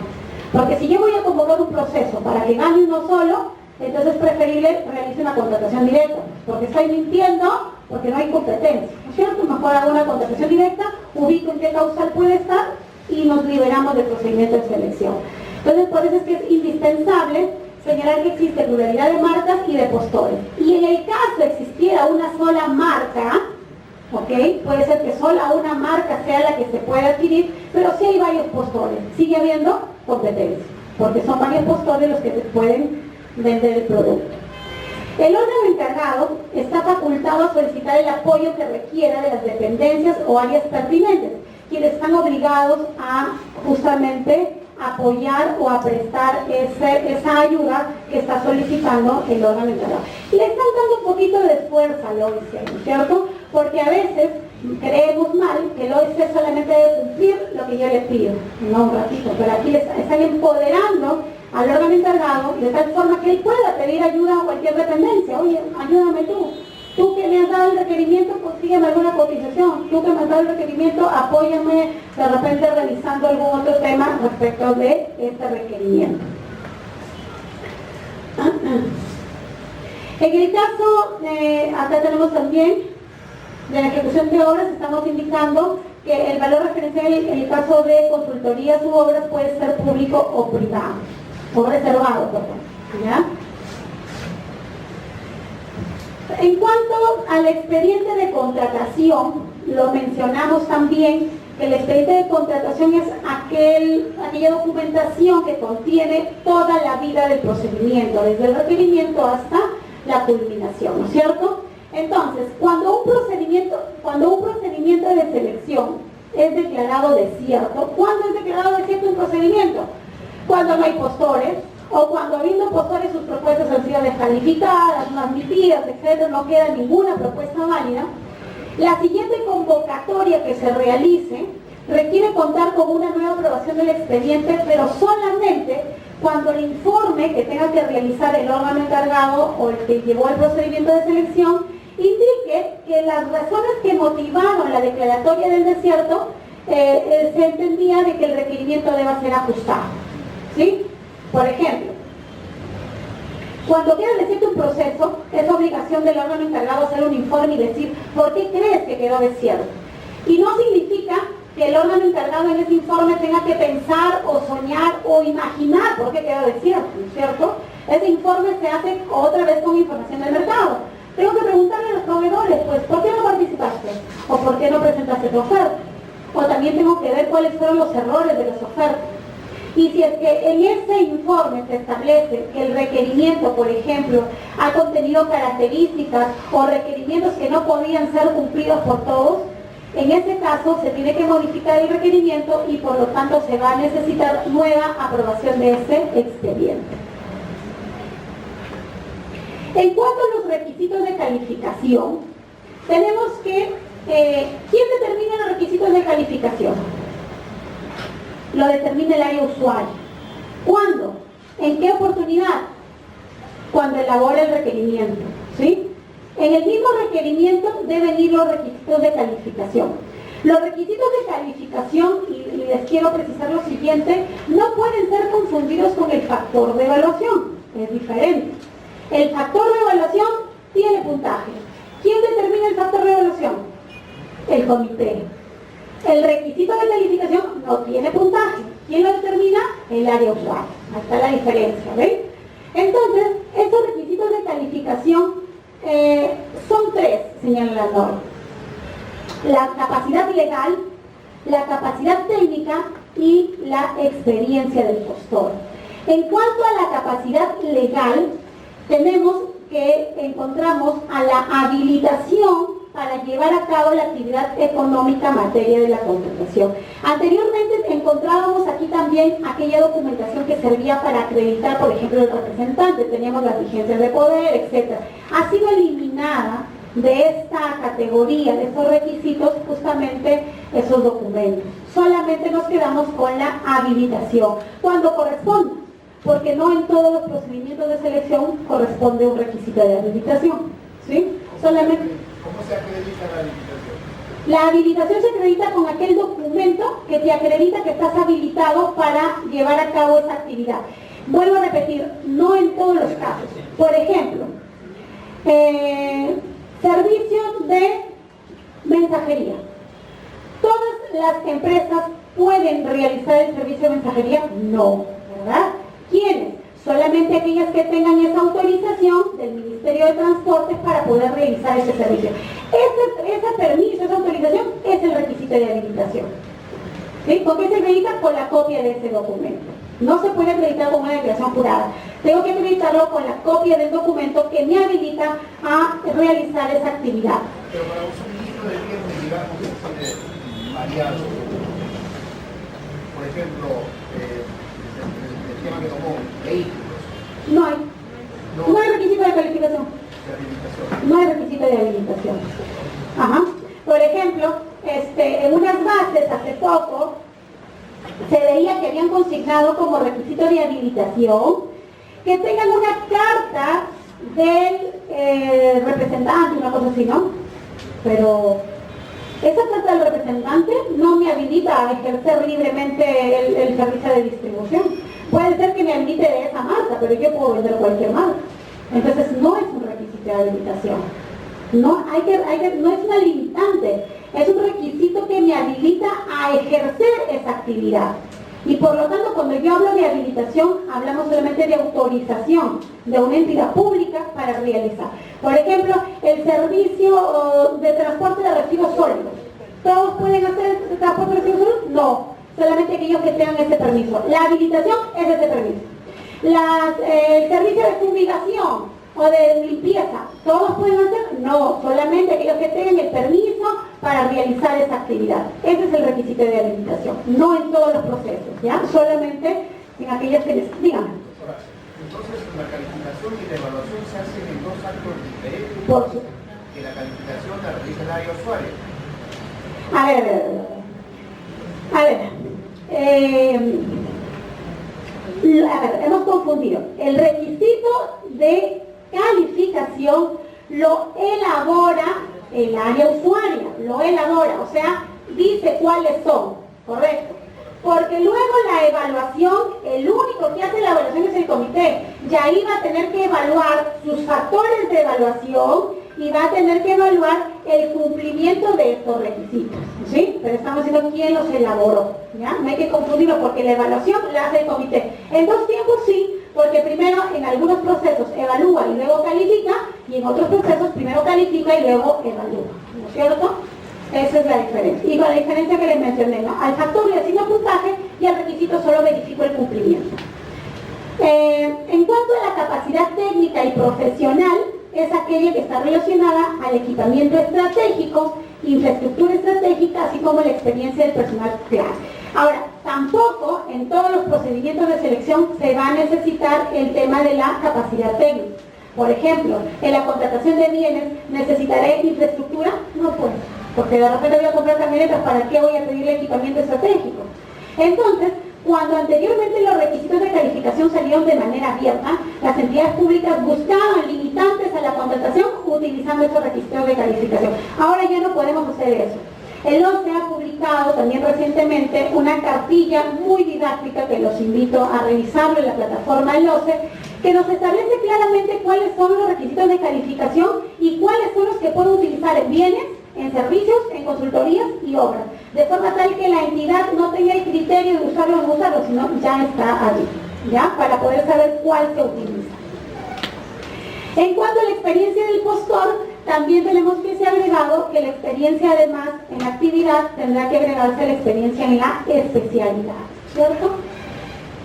Porque si yo voy a convocar un proceso para que gane uno solo, entonces es preferible realizar una contratación directa. Porque estoy mintiendo, porque no hay competencia. ¿No es cierto? Mejor hago una contratación directa, ubico en qué causal puede estar y nos liberamos del procedimiento de selección. Entonces, por eso es que es indispensable señalar que existe pluralidad de marcas y de postores. Y en el caso existiera una sola marca, ¿ok? Puede ser que sola una marca sea la que se pueda adquirir, pero sí hay varios postores. Sigue habiendo competencia, porque son varios postores los que te pueden vender el producto. El órgano encargado está facultado a solicitar el apoyo que requiera de las dependencias o áreas pertinentes, quienes están obligados a justamente apoyar o a prestar esa ayuda que está solicitando el órgano encargado. Le están dando un poquito de fuerza al OIC, ¿no es cierto? Porque a veces creemos mal que el OIC solamente debe cumplir lo que yo le pido, no un ratito, pero aquí están empoderando al órgano encargado de tal forma que él pueda pedir ayuda a cualquier dependencia. Oye, ayúdame tú que me has dado el requerimiento, consígueme alguna cotización, tú que me has dado el requerimiento, apóyame de repente realizando algún otro tema respecto de este requerimiento. En el caso, acá tenemos también de la ejecución de obras, estamos indicando que el valor referencial en el caso de consultorías u obras puede ser público o privado, o reservado, perdón, ¿ya? En cuanto al expediente de contratación, lo mencionamos también, que el expediente de contratación es aquella documentación que contiene toda la vida del procedimiento, desde el requerimiento hasta la culminación, ¿no es cierto? Entonces, cuando un procedimiento de selección es declarado desierto, ¿cuándo es declarado desierto un procedimiento? Cuando no hay postores, o cuando habiendo postores sus propuestas han sido descalificadas, no admitidas, etc., no queda ninguna propuesta válida. La siguiente convocatoria que se realice requiere contar con una nueva aprobación del expediente, pero solamente cuando el informe que tenga que realizar el órgano encargado o el que llevó el procedimiento de selección indique que las razones que motivaron la declaratoria del desierto se entendía de que el requerimiento deba ser ajustado, ¿sí? Por ejemplo, cuando queda desierto un proceso, es obligación del órgano encargado hacer un informe y decir ¿por qué crees que quedó desierto? Y no significa que el órgano encargado en ese informe tenga que pensar o soñar o imaginar por qué quedó desierto, ¿no es cierto? Ese informe se hace otra vez con información del mercado. Tengo que preguntarle a los proveedores, pues, ¿por qué no participaste? ¿O por qué no presentaste tu oferta? O también tengo que ver cuáles fueron los errores de las ofertas. Y si es que en ese informe se establece que el requerimiento, por ejemplo, ha contenido características o requerimientos que no podían ser cumplidos por todos, en ese caso se tiene que modificar el requerimiento y por lo tanto se va a necesitar nueva aprobación de ese expediente. En cuanto a los requisitos de calificación, tenemos que, ¿quién determina los requisitos de calificación? Lo determina el área usuario. ¿Cuándo? ¿En qué oportunidad? Cuando elabora el requerimiento, ¿sí? En el mismo requerimiento deben ir los requisitos de calificación. Los requisitos de calificación, y les quiero precisar lo siguiente, no pueden ser confundidos con el factor de evaluación, es diferente. El factor de evaluación tiene puntaje. ¿Quién determina el factor de evaluación? El comité. El requisito de calificación no tiene puntaje. ¿Quién lo determina? El área usuario. Ahí está la diferencia, ¿ven? Entonces, estos requisitos de calificación son tres, señala la norma. La capacidad legal, la capacidad técnica y la experiencia del postor. En cuanto a la capacidad legal, tenemos que encontramos a la habilitación para llevar a cabo la actividad económica en materia de la contratación. Anteriormente encontrábamos aquí también aquella documentación que servía para acreditar, por ejemplo, el representante, teníamos las vigencias de poder, etc. Ha sido eliminada de esta categoría, de estos requisitos, justamente esos documentos. Solamente nos quedamos con la habilitación, cuando corresponde. porque no en todos los procedimientos de selección corresponde un requisito de habilitación, ¿sí? Solamente... ¿Cómo se acredita la habilitación? La habilitación se acredita con aquel documento que te acredita que estás habilitado para llevar a cabo esa actividad. Vuelvo a repetir, no en todos los casos. Por ejemplo, servicios de mensajería. ¿Todas las empresas pueden realizar el servicio de mensajería? No, ¿verdad? ¿Quiénes? Solamente aquellas que tengan esa autorización del Ministerio de Transportes para poder realizar ese servicio. Ese permiso, esa autorización es el requisito de habilitación. ¿Sí? ¿Con qué se acredita? Con la copia de ese documento. No se puede acreditar con una declaración jurada. Tengo que acreditarlo con la copia del documento que me habilita a realizar esa actividad. Pero para un suministro de bienes, digamos, variado, por ejemplo, el tema que tomó, vehículos. No hay requisito de calificación. No hay requisito de habilitación. Ajá. Por ejemplo, en unas bases hace poco se veía que habían consignado como requisito de habilitación que tengan una carta del representante, una cosa así, ¿no? Pero esa carta del representante no me habilita a ejercer libremente el servicio de distribución. Puede ser que me habilite de esa marca, pero yo puedo vender cualquier marca. Entonces no es un requisito de habilitación. No es una limitante, es un requisito que me habilita a ejercer esa actividad. Y por lo tanto, cuando yo hablo de habilitación, hablamos solamente de autorización de una entidad pública para realizar. Por ejemplo, el servicio de transporte de residuos sólidos. ¿Todos pueden hacer el transporte de residuos sólidos? No, solamente aquellos que tengan ese permiso. La habilitación es ese permiso. El servicio de fumigación o de limpieza, ¿todos pueden hacer? No, solamente aquellos que tengan el permiso para realizar esa actividad. Ese es el requisito de habilitación, no en todos los procesos, ¿ya? Solamente en aquellos que les digan. Entonces, la calificación y la evaluación se hacen en dos actos diferentes. Por supuesto. Que la calificación la realiza el área usuario. A ver, hemos confundido. El requisito de calificación lo elabora el área usuaria, o sea, dice cuáles son, ¿correcto? Porque luego la evaluación, el único que hace la evaluación es el comité, y ahí va a tener que evaluar sus factores de evaluación y va a tener que evaluar el cumplimiento de estos requisitos, ¿sí? Pero estamos diciendo quién los elaboró, ¿ya? No hay que confundirlo porque la evaluación la hace el comité. En dos tiempos sí, porque primero en algunos procesos evalúa y luego califica, y en otros procesos primero califica y luego evalúa, ¿no es cierto? Esa es la diferencia. Y con la diferencia que les mencioné, ¿no? Al factor le asigno puntaje y al requisito solo verifico el cumplimiento. En cuanto a la capacidad técnica y profesional, es aquella que está relacionada al equipamiento estratégico, infraestructura estratégica, así como la experiencia del personal clave. Ahora, tampoco en todos los procedimientos de selección se va a necesitar el tema de la capacidad técnica. Por ejemplo, en la contratación de bienes, ¿necesitaré infraestructura? No puedo, porque de repente voy a comprar camionetas, ¿para qué voy a pedir equipamiento estratégico? Entonces, cuando anteriormente los requisitos de calificación salieron de manera abierta, las entidades públicas buscaban limitantes a la contratación utilizando esos requisitos de calificación. Ahora ya no podemos hacer eso. El OCE ha publicado también recientemente una cartilla muy didáctica que los invito a revisarlo en la plataforma del OCE, que nos establece claramente cuáles son los requisitos de calificación y cuáles son los que pueden utilizar en bienes, en servicios, en consultorías y obras, de forma tal que la entidad no tenga el criterio de usarlo o no usarlo, sino ya está allí, ¿ya? Para poder saber cuál se utiliza. En cuanto a la experiencia del postor, también tenemos que ser agregado que la experiencia además en la actividad tendrá que agregarse la experiencia en la especialidad, ¿cierto?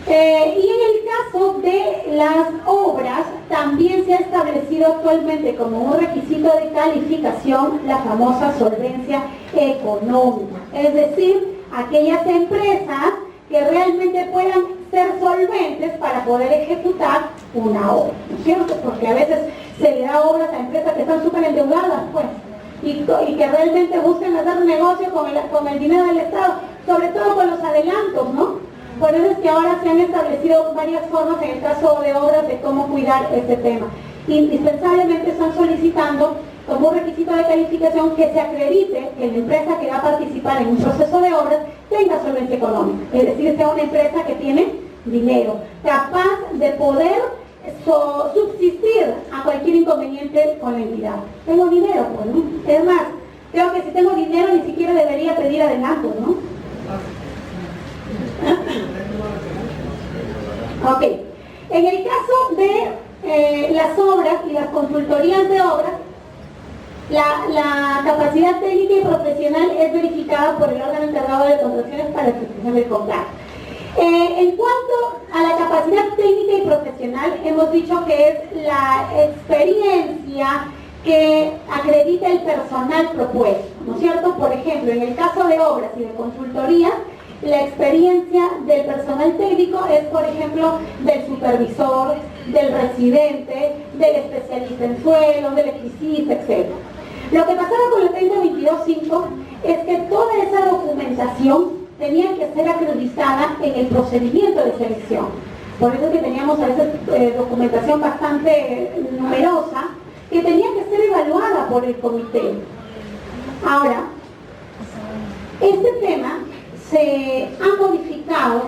Y en el caso de las obras, también se ha establecido actualmente como un requisito de calificación la famosa solvencia económica, es decir, aquellas empresas que realmente puedan ser solventes para poder ejecutar una obra, ¿no es cierto? Porque a veces se le da obras a empresas que están súper endeudadas, pues, y que realmente buscan hacer negocio con el dinero del Estado, sobre todo con los adelantos, ¿no? Por eso es que ahora se han establecido varias formas en el caso de obras de cómo cuidar este tema. Indispensablemente están solicitando como un requisito de calificación que se acredite que la empresa que va a participar en un proceso de obras tenga solvencia económica, es decir, sea una empresa que tiene dinero, capaz de poder subsistir a cualquier inconveniente con la entidad. Tengo dinero, pues, ¿no? Es más, creo que si tengo dinero ni siquiera debería pedir adelanto, ¿no? Ok. En el caso de las obras y las consultorías de obras, la capacidad técnica y profesional es verificada por el órgano encargado de contrataciones para la ejecución del contrato. En cuanto a la capacidad técnica y profesional, hemos dicho que es la experiencia que acredita el personal propuesto, ¿no es cierto? Por ejemplo, en el caso de obras y de consultoría, la experiencia del personal técnico es, por ejemplo, del supervisor, del residente, del especialista en suelo, del electricista, etc. Lo que pasaba con la 3022.5 es que toda esa documentación tenía que ser acreditada en el procedimiento de selección. Por eso es que teníamos a veces documentación bastante numerosa que tenía que ser evaluada por el comité. Ahora, este tema se ha modificado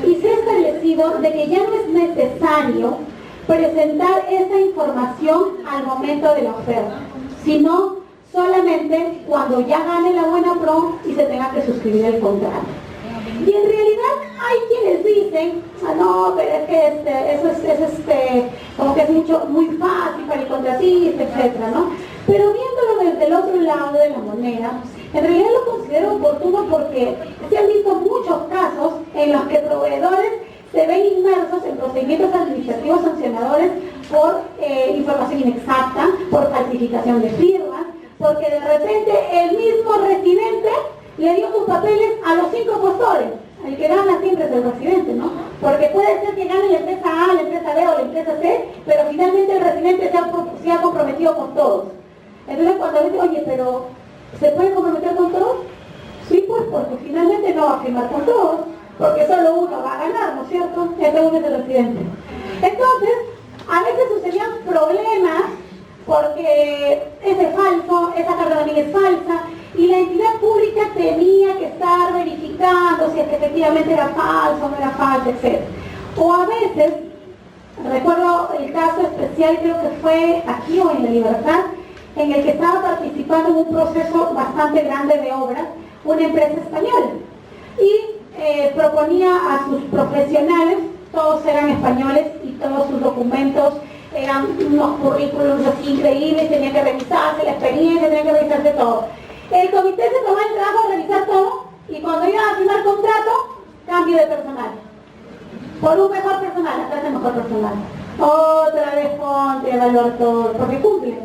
y se ha establecido de que ya no es necesario presentar esa información al momento de la oferta, sino solamente cuando ya gane la buena pro y se tenga que suscribir el contrato. Y en realidad hay quienes dicen, no, pero es que eso es como que es muy fácil para el contratista, etcétera, ¿no? Pero viéndolo desde el otro lado de la moneda, en realidad lo considero oportuno porque se han visto muchos casos en los que proveedores se ven inmersos en procedimientos administrativos sancionadores por información inexacta, por falsificación de firmas, porque de repente el mismo residente le dio sus papeles a los 5 postores. El que gana siempre es el residente, ¿no? Porque puede ser que gane la empresa A, la empresa B o la empresa C, pero finalmente el residente se ha comprometido con todos. Entonces cuando dice, oye, pero ¿se puede comprometer con todos? Sí, pues porque finalmente no va a firmar con todos, porque solo uno va a ganar, ¿no es cierto? Ese uno es el residente. Entonces, a veces sucedían problemas porque ese falso, esa carta también es falsa, y la entidad pública tenía que estar verificando si es que efectivamente era falso o no era falso, etc. O a veces, recuerdo el caso especial, creo que fue aquí o en La Libertad, en el que estaba participando en un proceso bastante grande de obras, una empresa española, y proponía a sus profesionales, todos eran españoles y todos sus documentos eran unos currículos así increíbles, tenían que revisarse la experiencia, tenían que revisarse todo. El comité se tomó el trabajo de revisar todo y cuando iban a firmar contrato, cambio de personal. Por un mejor personal, acá es mejor personal. Otra vez ponte a evaluar todo, porque cumple.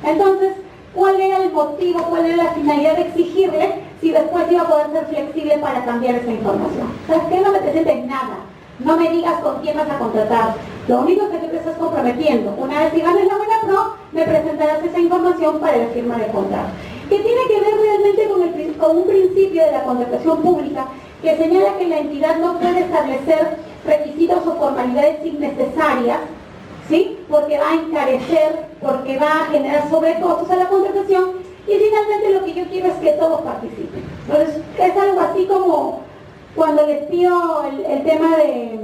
Entonces, ¿cuál era el motivo, cuál era la finalidad de exigirle si después iba a poder ser flexible para cambiar esa información? ¿Sabes qué? No me presentes nada. No me digas con quién vas a contratar. Lo único que tú te estás comprometiendo, una vez que ganes la buena pro, me presentarás esa información para la firma del contrato. Que tiene que ver realmente con un principio de la contratación pública que señala que la entidad no puede establecer requisitos o formalidades innecesarias, ¿sí? Porque va a encarecer, porque va a generar sobrecostos a la contratación y finalmente lo que yo quiero es que todos participen. Entonces es algo así como cuando les pido el tema de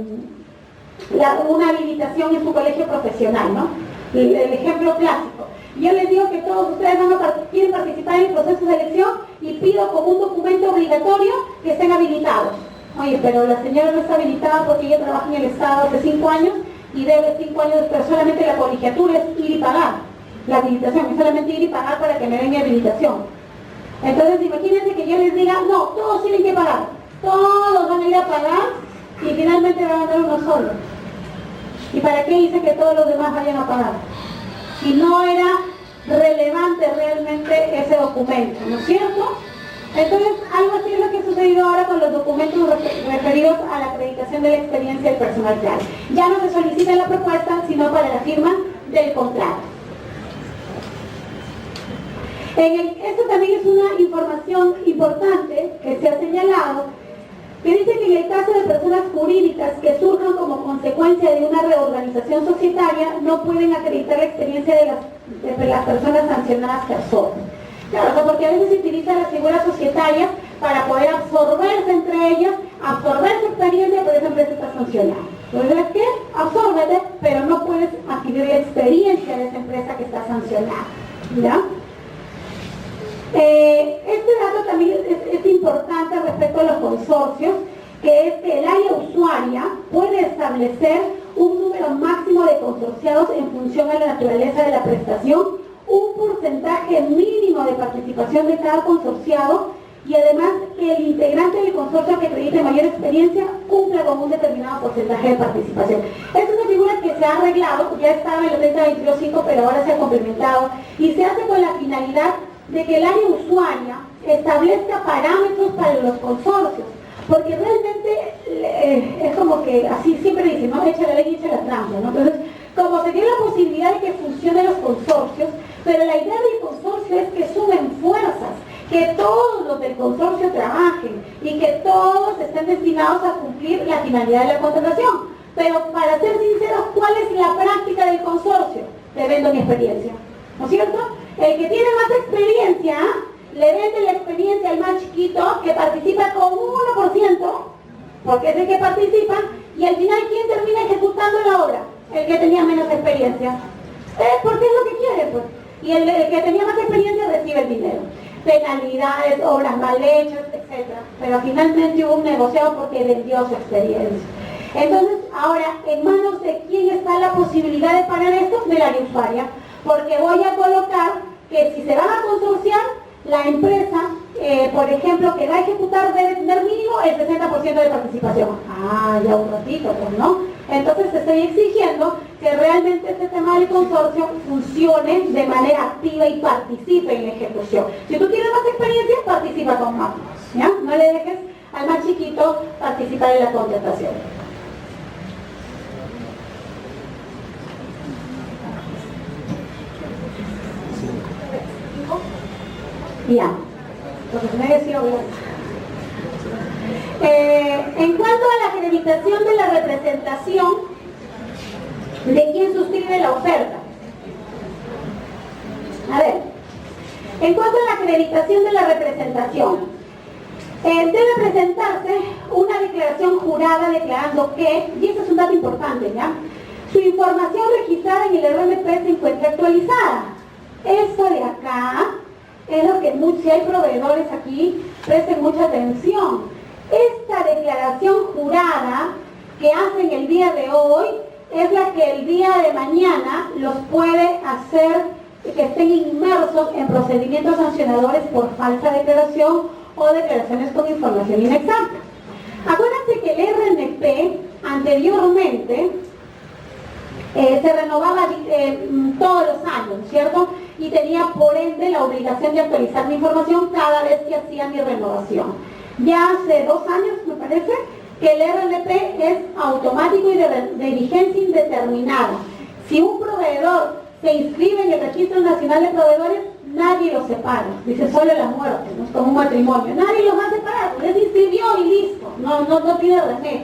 una habilitación en su colegio profesional, ¿no? El ejemplo clásico. Yo les digo que todos ustedes quieren participar en el proceso de selección y pido como un documento obligatorio que estén habilitados. Oye, pero la señora no está habilitada porque ella trabaja en el Estado hace 5 años y debe 5 años, pero solamente la colegiatura es ir y pagar. La habilitación es solamente ir y pagar para que me den mi habilitación. Entonces imagínense que yo les diga, no, todos tienen que pagar. Todos van a ir a pagar y finalmente van a dar uno solo. ¿Y para qué hice que todos los demás vayan a pagar? Si no era relevante realmente ese documento, ¿no es cierto? Entonces, algo así es lo que ha sucedido ahora con los documentos referidos a la acreditación de la experiencia del personal clave. Ya no se solicita la propuesta, sino para la firma del contrato. Esto también es una información importante que se ha señalado, que dice que en el caso de personas personas jurídicas que surjan como consecuencia de una reorganización societaria no pueden acreditar la experiencia de las personas sancionadas que absorben. Claro, o sea, porque a veces se utilizan las figuras societarias para poder absorberse entre ellas, absorber su experiencia, pero esa empresa está sancionada. Entonces, ¿qué? Absórbete, pero no puedes adquirir la experiencia de esa empresa que está sancionada. ¿Ya? Este dato también es importante respecto a los consorcios, que es que el área usuaria puede establecer un número máximo de consorciados en función a la naturaleza de la prestación, un porcentaje mínimo de participación de cada consorciado y además que el integrante del consorcio que acredite mayor experiencia cumpla con un determinado porcentaje de participación. Esta es una figura que se ha arreglado, ya estaba en el 3022.5, pero ahora se ha complementado y se hace con la finalidad de que el área usuaria establezca parámetros para los consorcios, porque realmente es como que así siempre dicen, no, echa la ley y echa la trampa, ¿no? Entonces, como se tiene la posibilidad de que funcionen los consorcios, pero la idea del consorcio es que sumen fuerzas, que todos los del consorcio trabajen y que todos estén destinados a cumplir la finalidad de la contratación. Pero para ser sinceros, ¿cuál es la práctica del consorcio? Te vendo mi experiencia, ¿no es cierto? El que tiene más experiencia, le vende la experiencia al más chiquito que participa con 1%, porque es el que participa, y al final, ¿quién termina ejecutando la obra? El que tenía menos experiencia. Porque es lo que quiere, pues. Y el que tenía más experiencia recibe el dinero. Penalidades, obras mal hechas, etc. Pero finalmente hubo un negociado porque vendió su experiencia. Entonces, ahora, ¿en manos de quién está la posibilidad de pagar esto? De la usuaria. Porque voy a colocar que si se van a consorciar, la empresa, por ejemplo, que va a ejecutar debe tener mínimo el 60% de participación. Ah, ya un ratito, pues, ¿no? Entonces estoy exigiendo que realmente este tema del consorcio funcione de manera activa y participe en la ejecución. Si tú tienes más experiencia, participa con más, ¿ya? No le dejes al más chiquito participar en la contratación. Ya, entonces me he sido en cuanto a la acreditación de la representación de quien suscribe la oferta. A ver, en cuanto a la acreditación de la representación, debe presentarse una declaración jurada declarando que, y eso es un dato importante, ¿ya? Su información registrada en el RNP se encuentra actualizada. Esto de acá es lo que si hay proveedores aquí, presten mucha atención. Esta declaración jurada que hacen el día de hoy es la que el día de mañana los puede hacer que estén inmersos en procedimientos sancionadores por falsa declaración o declaraciones con información inexacta. Acuérdense que el RNP anteriormente se renovaba todos los años, ¿cierto? Y tenía por ende la obligación de actualizar mi información cada vez que hacía mi renovación. Ya hace 2 años, me parece, que el RNP es automático y de vigencia indeterminada. Si un proveedor se inscribe en el Registro Nacional de Proveedores, nadie lo separa. Dice solo la muerte, no es como un matrimonio. Nadie los va a separar, pues se inscribió y listo, no tiene remedio.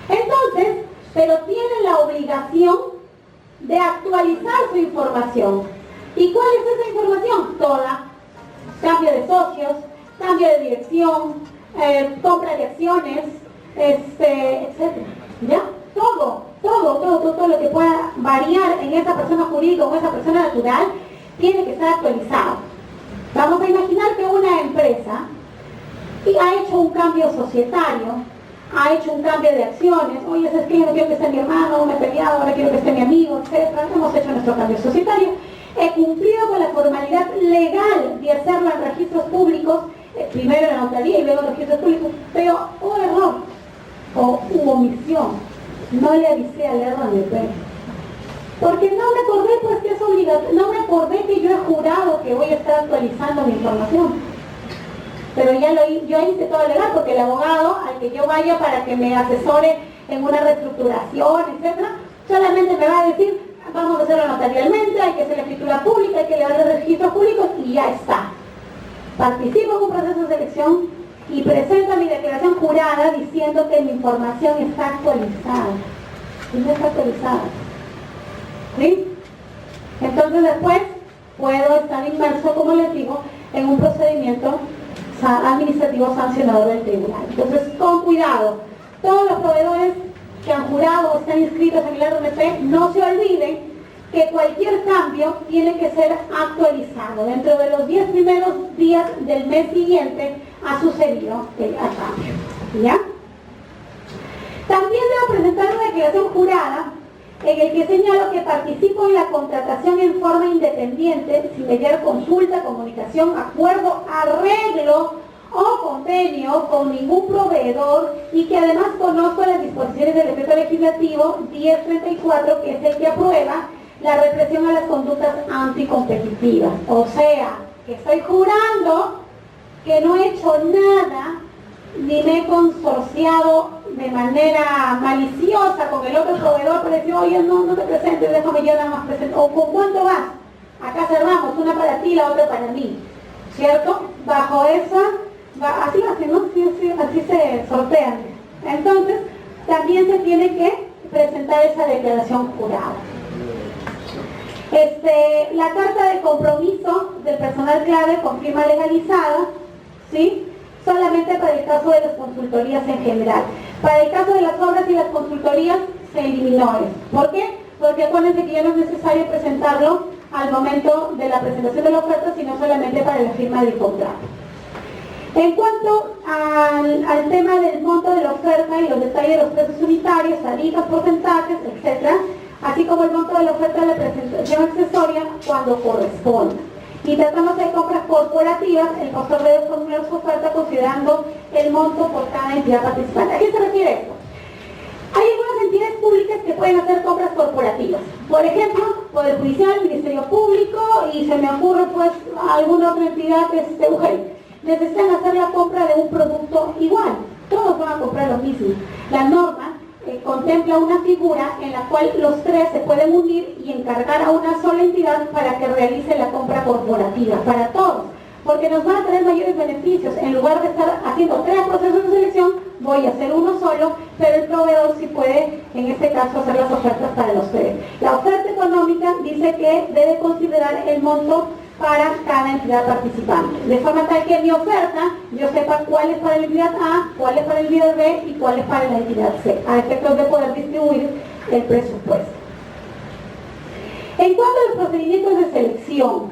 Entonces, pero tiene la obligación de actualizar su información. ¿Y cuál es esa información? Toda. Cambio de socios, cambio de dirección, compra de acciones, etc. ¿Ya? Todo lo que pueda variar en esa persona jurídica o esa persona natural tiene que estar actualizado. Vamos a imaginar que una empresa ha hecho un cambio societario, ha hecho un cambio de acciones. Oye, es que yo no quiero que esté mi hermano, me he peleado, ahora quiero que esté mi amigo, etc. Hemos hecho nuestro cambio societario. He cumplido con la formalidad legal de hacerlo en registros públicos, primero en la notaría y luego en registros públicos, pero hubo error o hubo omisión. No le avisé al RNP. Porque no me acordé pues que es obligatorio, no me acordé que yo he jurado que voy a estar actualizando mi información. Pero ya yo hice todo legal porque el abogado al que yo vaya para que me asesore en una reestructuración, etc., solamente me va a decir, vamos a hacerlo notarialmente, hay que hacer la escritura pública, hay que elevar los registros públicos y ya está. Participo en un proceso de selección y presento mi declaración jurada diciendo que mi información está actualizada. Y no está actualizada. ¿Sí? Entonces después puedo estar inmerso, como les digo, en un procedimiento administrativo sancionador del tribunal. Entonces, con cuidado, todos los proveedores que han jurado o están inscritos en el RNP, no se olviden que cualquier cambio tiene que ser actualizado. Dentro de los 10 primeros días del mes siguiente ha sucedido el cambio. ¿Ya? También debo presentar una declaración jurada en el que señalo que participo en la contratación en forma independiente, sin mediar consulta, comunicación, acuerdo, arreglo o convenio con ningún proveedor, y que además conozco las disposiciones del decreto legislativo 1034, que es el que aprueba la represión a las conductas anticompetitivas. O sea, que estoy jurando que no he hecho nada, ni me he consorciado de manera maliciosa con el otro proveedor para decir, oye, no te presentes, déjame yo nada más presentar. O ¿con cuánto vas? Acá cerramos, una para ti, la otra para mí. ¿Cierto? Bajo esa, así lo hacen, ¿no? Sí, así se sortean. Entonces, también se tiene que presentar esa declaración jurada. La carta de compromiso del personal clave con firma legalizada, ¿sí? Solamente para el caso de las consultorías en general. Para el caso de las obras y las consultorías se eliminó eso. ¿Por qué? Porque acuérdense que ya no es necesario presentarlo al momento de la presentación de la oferta, sino solamente para la firma del contrato. En cuanto al tema del monto de la oferta y los detalles de los precios unitarios, tarifas, porcentajes, etc., así como el monto de la oferta de la presentación accesoria cuando corresponda. Y tratamos de compras corporativas, el postor debe formular su oferta considerando el monto por cada entidad participante. ¿A qué se refiere esto? Hay algunas entidades públicas que pueden hacer compras corporativas. Por ejemplo, Poder Judicial, Ministerio Público, y se me ocurre pues alguna otra entidad, UGEL. Necesitan hacer la compra de un producto igual. Todos van a comprar lo mismo. La norma contempla una figura en la cual los tres se pueden unir y encargar a una sola entidad para que realice la compra corporativa, para todos, porque nos van a tener mayores beneficios. En lugar de estar haciendo 3 procesos de selección, voy a hacer uno solo, pero el proveedor sí puede, en este caso, hacer las ofertas para los tres. La oferta económica dice que debe considerar el monto para cada entidad participante, de forma tal que mi oferta yo sepa cuál es para la entidad A, cuál es para la entidad B y cuál es para la entidad C, a efectos de poder distribuir el presupuesto. En cuanto a los procedimientos de selección,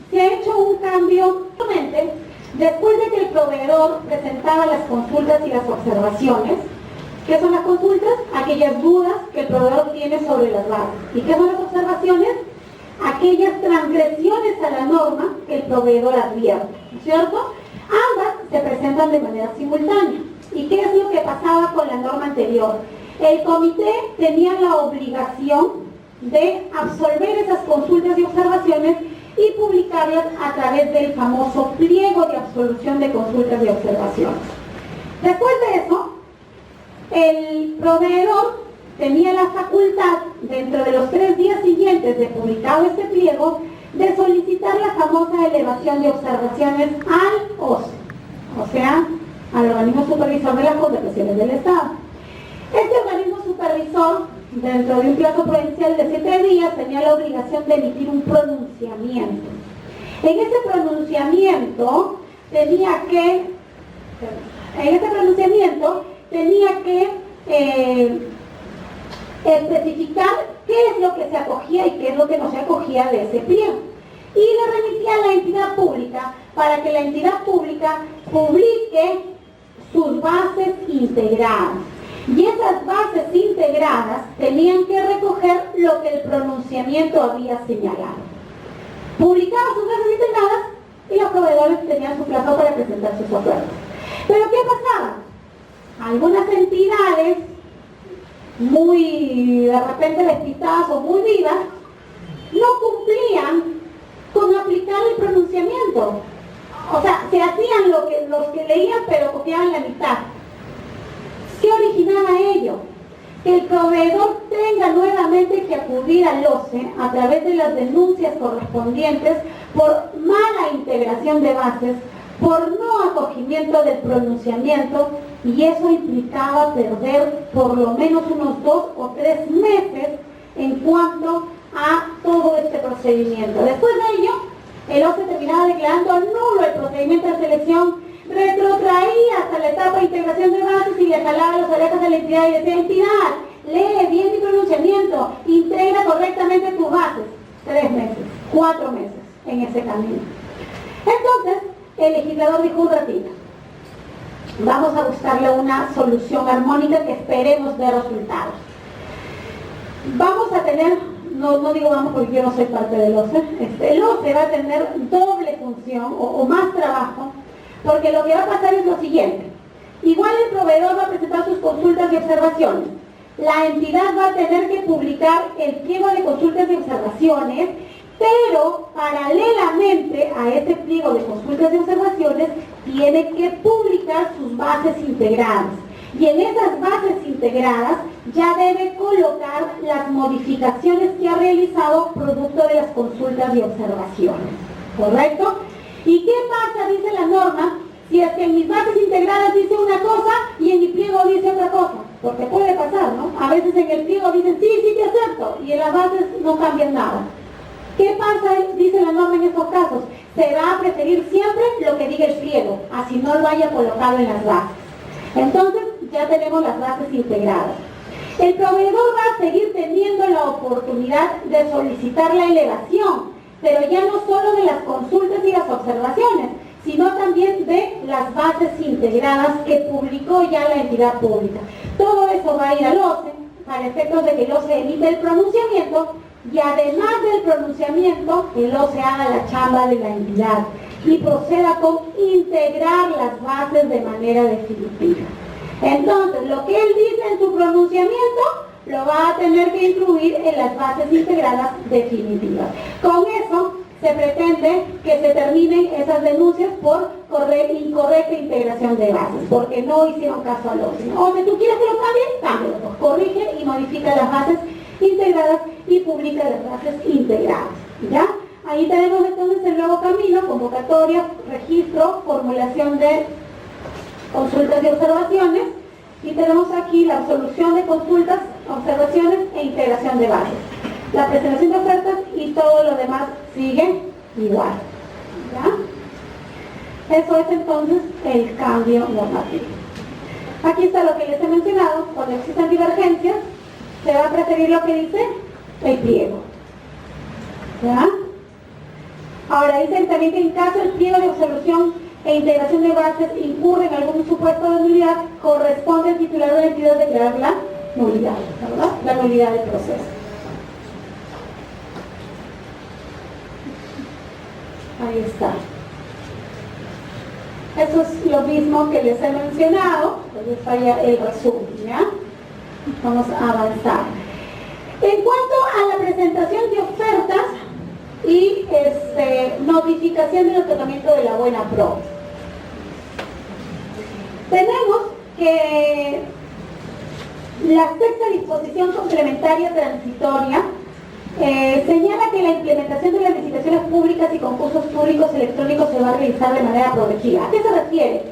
se ha hecho un cambio. Después de que el proveedor presentaba las consultas y las observaciones. ¿Qué son las consultas? Aquellas dudas que el proveedor tiene sobre las bases. ¿Y qué son las observaciones? Aquellas transgresiones a la norma que el proveedor advierte, ¿no es cierto? Ambas se presentan de manera simultánea. ¿Y qué es lo que pasaba con la norma anterior? El comité tenía la obligación de absolver esas consultas y observaciones y publicarlas a través del famoso pliego de absolución de consultas y observaciones. Después de eso, el proveedor tenía la facultad, dentro de los 3 días siguientes de publicado este pliego, de solicitar la famosa elevación de observaciones al OCE, o sea, al organismo supervisor de las contrataciones del Estado. Este organismo supervisor, dentro de un plazo prudencial de 7 días, tenía la obligación de emitir un pronunciamiento. En ese pronunciamiento tenía que especificar qué es lo que se acogía y qué es lo que no se acogía de ese pliego. Y le remitía a la entidad pública para que la entidad pública publique sus bases integradas. Y esas bases integradas tenían que recoger lo que el pronunciamiento había señalado. Publicaba sus bases integradas y los proveedores tenían su plazo para presentar sus ofertas. Pero ¿qué pasaba? Algunas entidades muy de repente despistadas o muy vivas no cumplían con aplicar el pronunciamiento. O sea, se hacían los que leían, pero copiaban la mitad. ¿Qué originaba ello? que el proveedor tenga nuevamente que acudir al OCE a través de las denuncias correspondientes por mala integración de bases, por no acogimiento del pronunciamiento, y eso implicaba perder por lo menos unos 2 o 3 meses en cuanto a todo este procedimiento. Después de ello, el OCE terminaba declarando nulo el procedimiento de selección, retrotraía hasta la etapa de integración de bases y le jalaba las orejas a la entidad y decía: entidad, lee bien mi pronunciamiento, integra correctamente tus bases. 3 meses, 4 meses en ese camino. Entonces, el legislador dijo: un ratito, vamos a buscarle una solución armónica que esperemos ver resultados. Vamos a tener, no digo vamos porque yo no soy parte del OCE, el OCE va a tener doble función o más trabajo, porque lo que va a pasar es lo siguiente: igual el proveedor va a presentar sus consultas y observaciones, la entidad va a tener que publicar el pliego de consultas y observaciones, pero paralelamente a ese pliego de consultas y observaciones tiene que publicar sus bases integradas. Y en esas bases integradas ya debe colocar las modificaciones que ha realizado producto de las consultas y observaciones. ¿Correcto? ¿Y qué pasa, dice la norma, si es que en mis bases integradas dice una cosa y en mi pliego dice otra cosa? Porque puede pasar, ¿no? A veces en el pliego dicen sí te acepto, y en las bases no cambian nada. ¿Qué pasa? Dice la norma en estos casos. Se va a preferir siempre lo que diga el pliego, así no lo haya colocado en las bases. Entonces, ya tenemos las bases integradas. El proveedor va a seguir teniendo la oportunidad de solicitar la elevación, pero ya no solo de las consultas y las observaciones, sino también de las bases integradas que publicó ya la entidad pública. Todo eso va a ir al OCE, para efectos de que el OCE emite el pronunciamiento, y además del pronunciamiento, el OCE haga la chamba de la entidad y proceda con integrar las bases de manera definitiva. Entonces, lo que él dice en su pronunciamiento lo va a tener que incluir en las bases integradas definitivas. Con eso se pretende que se terminen esas denuncias por incorrecta integración de bases, porque no hicieron caso al OCE. O si tú quieres que lo cambie, cámbialo, pues corrige y modifica las bases integradas y publica las bases integradas. ¿Ya? Ahí tenemos entonces el nuevo camino: convocatoria, registro, formulación de consultas y observaciones, y tenemos aquí la resolución de consultas, observaciones e integración de bases. La presentación de ofertas y todo lo demás sigue igual. ¿Ya? Eso es entonces el cambio normativo. Aquí está lo que les he mencionado: cuando existan divergencias, se va a preferir lo que dice el pliego. ¿Ya? Ahora dicen también que en caso el pliego de observación e integración de bases incurre en algún supuesto de nulidad, corresponde al titular de la entidad declarar la nulidad, ¿verdad? La nulidad del proceso. Ahí está. Eso es lo mismo que les he mencionado, pues falla el resumen, ¿ya? Vamos a avanzar. En cuanto a la presentación de ofertas y notificación del otorgamiento de la buena pro, tenemos que la sexta disposición complementaria transitoria señala que la implementación de las licitaciones públicas y concursos públicos electrónicos se va a realizar de manera progresiva. ¿A qué se refiere?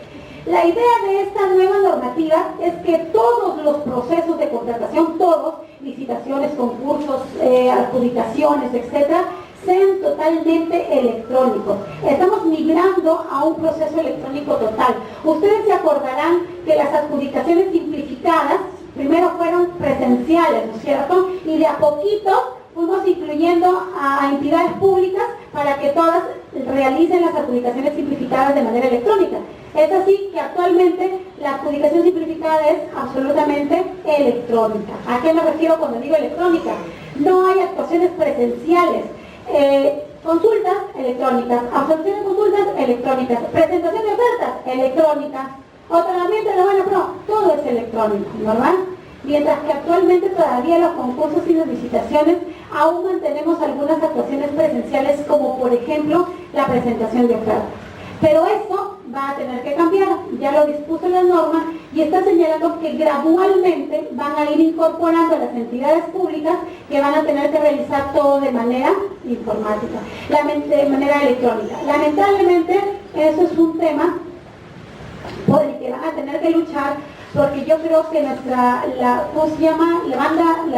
La idea de esta nueva normativa es que todos los procesos de contratación, todos, licitaciones, concursos, adjudicaciones, etcétera, sean totalmente electrónicos. Estamos migrando a un proceso electrónico total. Ustedes se acordarán que las adjudicaciones simplificadas primero fueron presenciales, ¿no es cierto? Y de a poquito fuimos incluyendo a entidades públicas para que todas realicen las adjudicaciones simplificadas de manera electrónica. Es así que actualmente la adjudicación simplificada es absolutamente electrónica. ¿A qué me refiero cuando digo electrónica? No hay actuaciones presenciales. Consultas electrónicas, absolución de consultas electrónicas, presentación de ofertas electrónicas, otorgamiento de la buena pro, todo es electrónico, ¿verdad? Mientras que actualmente todavía los concursos y las licitaciones aún mantenemos algunas actuaciones presenciales, como por ejemplo la presentación de ofertas. Pero esto va a tener que cambiar, ya lo dispuso la norma y está señalando que gradualmente van a ir incorporando a las entidades públicas que van a tener que realizar todo de manera informática, de manera electrónica. Lamentablemente eso es un tema por el que van a tener que luchar, porque yo creo que ¿cómo se llama? La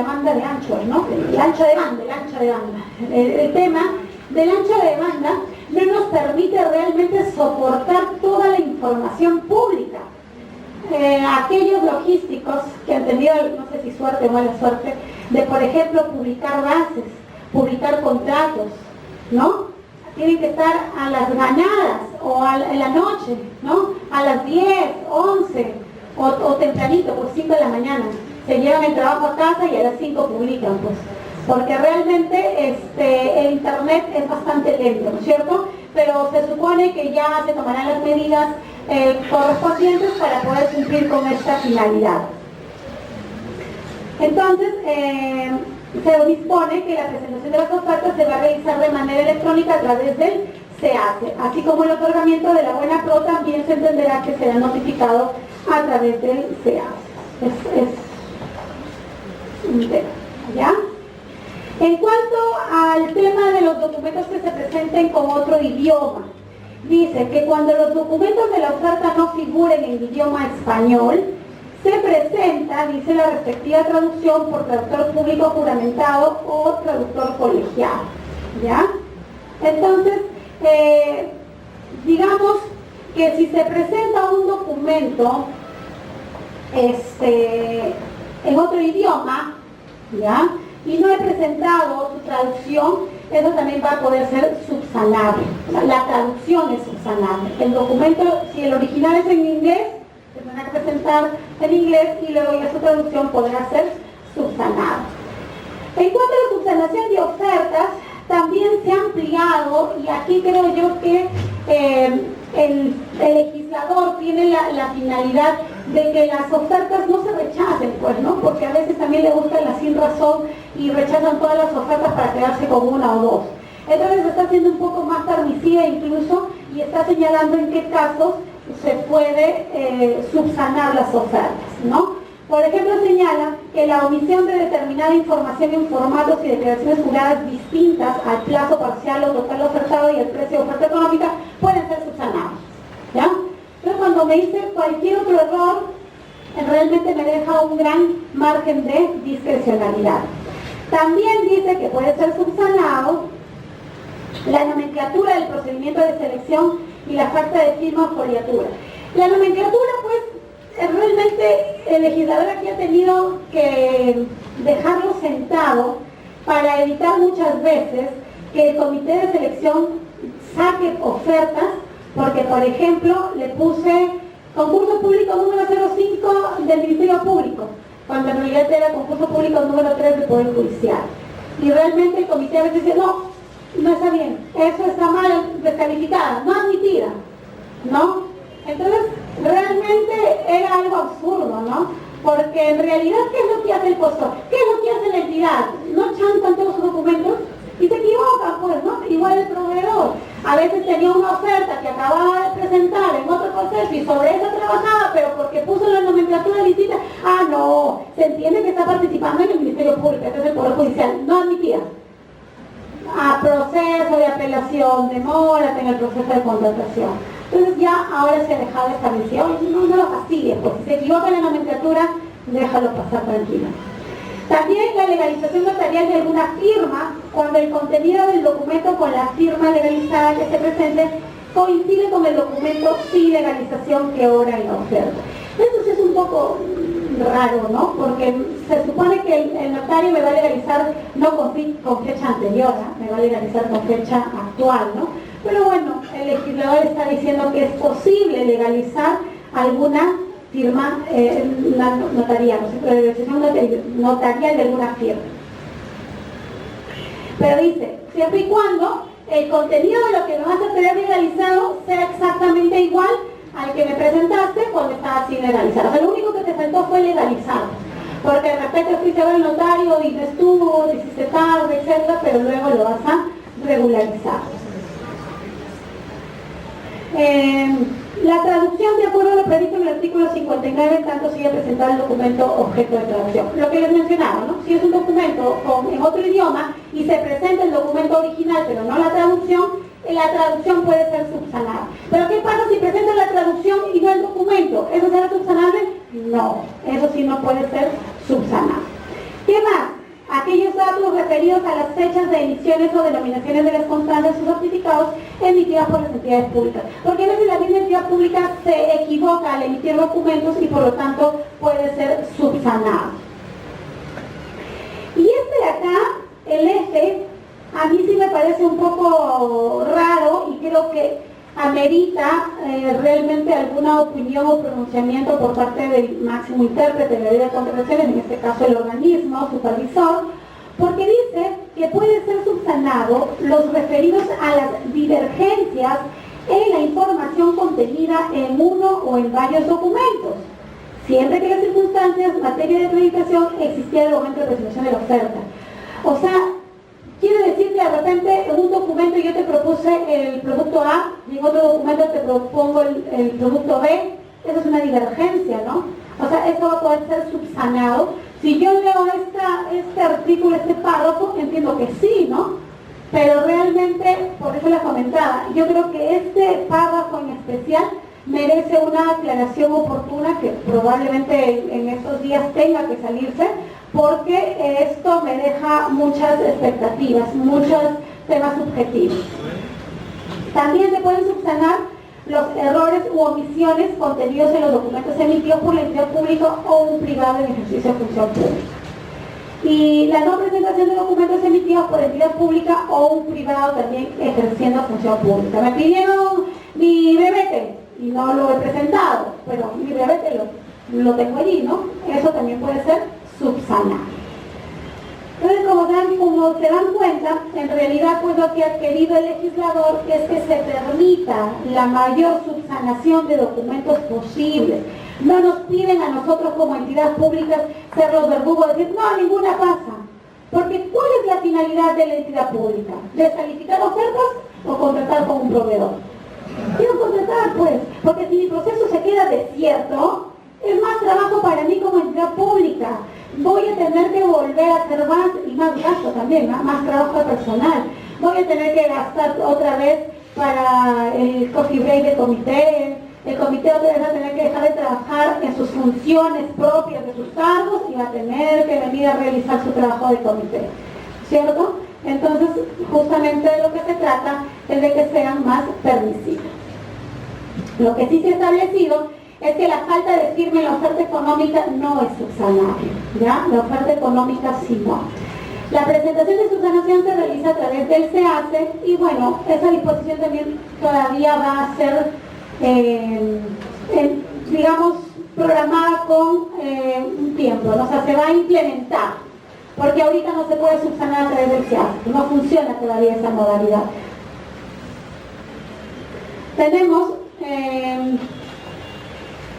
banda de ancho, ¿no? El ancho de banda. El tema del ancho de banda no nos permite realmente soportar toda la información pública. Aquellos logísticos que han tenido, no sé si suerte o mala suerte, de por ejemplo publicar bases, publicar contratos, ¿no? Tienen que estar a las ganadas o en la noche, ¿no? A las 10, 11 o tempranito, pues 5 de la mañana. Se llevan el trabajo a casa y a las 5 publican, pues. Porque realmente el internet es bastante lento, ¿no es cierto? Pero se supone que ya se tomarán las medidas correspondientes para poder cumplir con esta finalidad. Entonces, se dispone que la presentación de las ofertas se va a realizar de manera electrónica a través del SEACE, así como el otorgamiento de la buena pro también se entenderá que será notificado a través del SEACE. Es un tema, ¿ya? En cuanto al tema de los documentos que se presenten con otro idioma, dice que cuando los documentos de la oferta no figuren en idioma español, se presenta, dice, la respectiva traducción por traductor público juramentado o traductor colegiado, ¿ya? Entonces, digamos que si se presenta un documento en otro idioma, ¿ya? Y no he presentado su traducción, eso también va a poder ser subsanable. La traducción es subsanable. El documento, si el original es en inglés, se tendrá que presentar en inglés y luego ya su traducción podrá ser subsanada. En cuanto a la subsanación de ofertas, también se ha ampliado, y aquí creo yo que el legislador tiene la finalidad de que las ofertas no se rechacen, pues, ¿no? Porque a veces también le buscan la sin razón y rechazan todas las ofertas para quedarse con una o dos. Entonces está siendo un poco más permisiva incluso y está señalando en qué casos se puede subsanar las ofertas, ¿no? Por ejemplo, señala que la omisión de determinada información en formatos y declaraciones juradas distintas al plazo parcial o total ofertado y el precio de oferta económica pueden ser subsanados, ¿ya? Entonces, cuando me dice cualquier otro error, realmente me deja un gran margen de discrecionalidad. También dice que puede ser subsanado la nomenclatura del procedimiento de selección y la falta de firma o foliatura. La nomenclatura, pues, realmente el legislador aquí ha tenido que dejarlo sentado para evitar muchas veces que el comité de selección saque ofertas, porque por ejemplo le puse concurso público número 05 del Ministerio Público, cuando en realidad era concurso público número 3 del Poder Judicial. Y realmente el comité a veces dice, no está bien, eso está mal, descalificada, no admitida, ¿no? Entonces, realmente era algo absurdo, ¿no? Porque en realidad, ¿qué es lo que hace el postor? ¿Qué es lo que hace la entidad? ¿No chantan todos sus documentos? Y se equivocan, pues, ¿no? Igual el proveedor. A veces tenía una oferta que acababa de presentar en otro proceso y sobre eso trabajaba, pero porque puso la nomenclatura distinta, no, se entiende que está participando en el Ministerio Público, entonces el Poder Judicial no admitía. A proceso de apelación, demórate en el proceso de contratación. Entonces ya ahora se ha dejado establecido, no lo fastidies, porque si se equivoca en la nomenclatura, déjalo pasar tranquilo. También la legalización notarial de alguna firma, cuando el contenido del documento con la firma legalizada que se presente coincide con el documento sin legalización que obra en la oferta. Esto sí es un poco raro, ¿no? Porque se supone que el notario me va a legalizar no con fecha anterior, ¿no? Me va a legalizar con fecha actual, ¿no? Pero bueno, el legislador está diciendo que es posible legalizar alguna firma notarial, notarial de alguna firma. Pero dice, siempre y cuando el contenido de lo que me vas a tener legalizado sea exactamente igual al que me presentaste cuando estaba sin legalizar. O sea, lo único que te faltó fue legalizar. Porque de repente fuiste a ver al notario y no estuvo, hiciste tarde, etcétera, pero luego lo vas a regularizar. La traducción, de acuerdo a lo previsto en el artículo 59, en tanto sigue presentado el documento objeto de traducción. Lo que les mencionaba, ¿no? Si es un documento en otro idioma y se presenta el documento original, pero no la traducción puede ser subsanada. Pero ¿qué pasa si presenta la traducción y no el documento? ¿Eso será subsanable? No, eso sí no puede ser subsanado. ¿Qué más? Aquellos datos referidos a las fechas de emisiones o denominaciones de las constancias o certificados emitidas por las entidades públicas. Porque a veces la misma entidad pública se equivoca al emitir documentos y por lo tanto puede ser subsanado. Y este de acá, el F, a mí sí me parece un poco raro y creo que amerita realmente alguna opinión o pronunciamiento por parte del máximo intérprete de la ley de contrataciones, en este caso el organismo supervisor, porque dice que puede ser subsanado los referidos a las divergencias en la información contenida en uno o en varios documentos, siempre que las circunstancias en materia de acreditación existieran al momento de presentación de la oferta. O sea, quiere decir que de repente en un documento yo te propuse el producto A y en otro documento te propongo el producto B. Eso es una divergencia, ¿no? O sea, eso va a poder ser subsanado. Si yo leo este artículo, este párrafo, entiendo que sí, ¿no? Pero realmente, por eso les comentaba, yo creo que este párrafo en especial merece una aclaración oportuna que probablemente en estos días tenga que salirse, porque esto me deja muchas expectativas, muchos temas subjetivos. También se pueden subsanar los errores u omisiones contenidos en los documentos emitidos por la entidad pública o un privado en ejercicio de función pública. Y la no presentación de documentos emitidos por entidad pública o un privado también ejerciendo función pública. Me pidieron mi brevete y no lo he presentado, pero mi brevete lo tengo allí, ¿no? Eso también puede ser subsanado. Entonces, como se dan cuenta, en realidad pues lo que ha querido el legislador es que se permita la mayor subsanación de documentos posibles. No nos piden a nosotros como entidad pública ser los verdugos, decir, no, ninguna pasa. Porque ¿cuál es la finalidad de la entidad pública? ¿Descalificar ofertas o contratar con un proveedor? Quiero contratar, pues, porque si mi proceso se queda desierto, es más trabajo para mí como entidad pública. Voy a tener que volver a hacer más y más gasto también, más trabajo personal. Voy a tener que gastar otra vez para el coffee break del comité. El comité otra vez va a tener que dejar de trabajar en sus funciones propias de sus cargos y va a tener que venir a realizar su trabajo de comité. ¿Cierto? Entonces, justamente de lo que se trata es de que sean más permisivos. Lo que sí se ha establecido es que la falta de firma en la oferta económica no es subsanable, ¿ya? La oferta económica sí no. La presentación de subsanación se realiza a través del SEACE y bueno, esa disposición también todavía va a ser, digamos, programada con un tiempo, ¿no? O sea, se va a implementar, porque ahorita no se puede subsanar a través del SEACE, no funciona todavía esa modalidad. Tenemos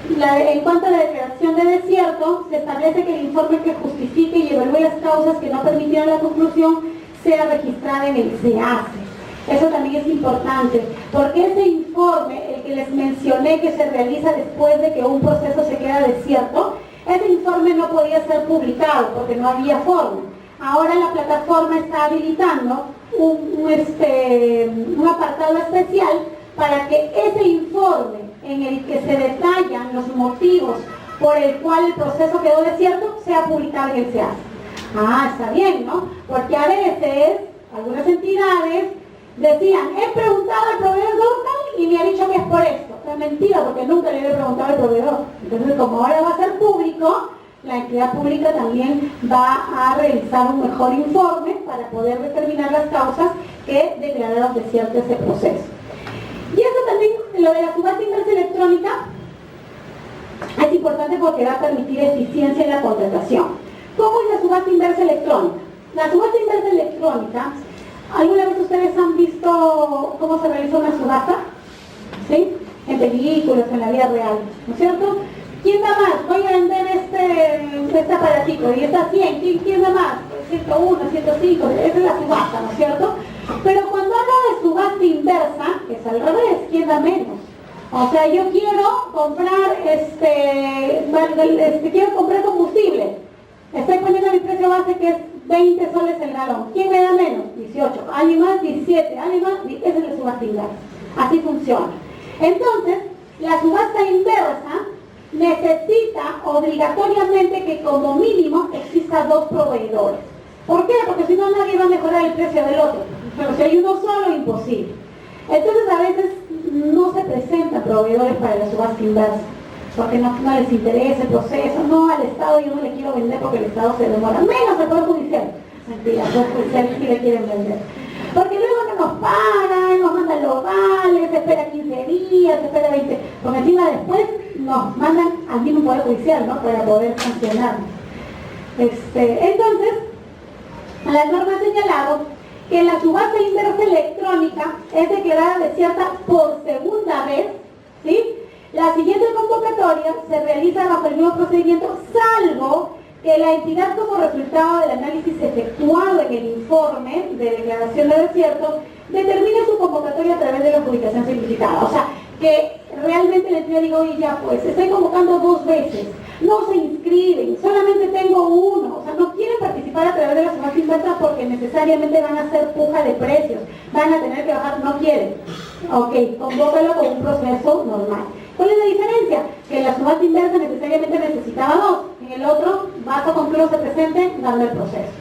en cuanto a la declaración de desierto, se establece que el informe que justifique y evalúe las causas que no permitieron la conclusión sea registrada en el SEACE. Eso también es importante, porque ese informe, el que les mencioné que se realiza después de que un proceso se queda desierto, ese informe no podía ser publicado porque no había forma. Ahora la plataforma está habilitando un apartado especial para que ese informe en el que se detallan los motivos por el cual el proceso quedó desierto, sea publicado en el SEACE. Ah, está bien, ¿no? Porque a veces, algunas entidades decían, he preguntado al proveedor tal y me ha dicho que es por esto. Es mentira, porque nunca le he preguntado al proveedor. Entonces, como ahora va a ser público, la entidad pública también va a realizar un mejor informe para poder determinar las causas que declararon desierto ese proceso. Y eso también, lo de la subasta inversa electrónica, es importante porque va a permitir eficiencia en la contratación. ¿Cómo es la subasta inversa electrónica? La subasta inversa electrónica, ¿alguna vez ustedes han visto cómo se realiza una subasta? ¿Sí? En películas, en la vida real, ¿no es cierto? ¿Quién da más? Voy a vender este aparatito y está 100. ¿Quién da más? 101, 105, esa es la subasta, ¿no es cierto? Pero cuando hablo de subasta inversa, es al revés, ¿quién da menos? O sea, yo quiero comprar, quiero comprar combustible. Estoy poniendo mi precio base que es 20 soles el galón. ¿Quién me da menos? 18. ¿Alguien más? 17. ¿Alguien más? Esa es la subasta inversa. Así funciona. Entonces, la subasta inversa necesita obligatoriamente que como mínimo exista 2 proveedores. ¿Por qué? Porque si no nadie va a mejorar el precio del otro. Pero si hay uno solo, imposible. Entonces a veces no se presentan proveedores para la subasta inversa, porque no les interesa el proceso. No, al Estado yo no le quiero vender porque el Estado se demora, menos al Poder Judicial. Mentira, al Poder Judicial sí le quieren vender. Porque luego no nos pagan, nos mandan los vales, se espera 15 días, se espera 20, porque encima después nos mandan al mismo Poder Judicial, ¿no? Para poder sancionarnos. Entonces, la norma ha señalado que la subasta inversa electrónica es declarada desierta por segunda vez, ¿sí? La siguiente convocatoria se realiza bajo el nuevo procedimiento, salvo que la entidad, como resultado del análisis efectuado en el informe de declaración de desierto, determine su convocatoria a través de la adjudicación simplificada. O sea, que realmente la entidad diga, oye, ya pues, estoy convocando 2 veces, no se inscriben, solamente tengo uno, o sea, no quieren participar a través de la subasta inversa porque necesariamente van a hacer puja de precios, van a tener que bajar, no quieren. Ok, convócalo con un proceso normal. ¿Cuál es la diferencia? Que en la subasta inversa necesariamente necesitaba 2, en el otro basta con que uno se presente dando el proceso,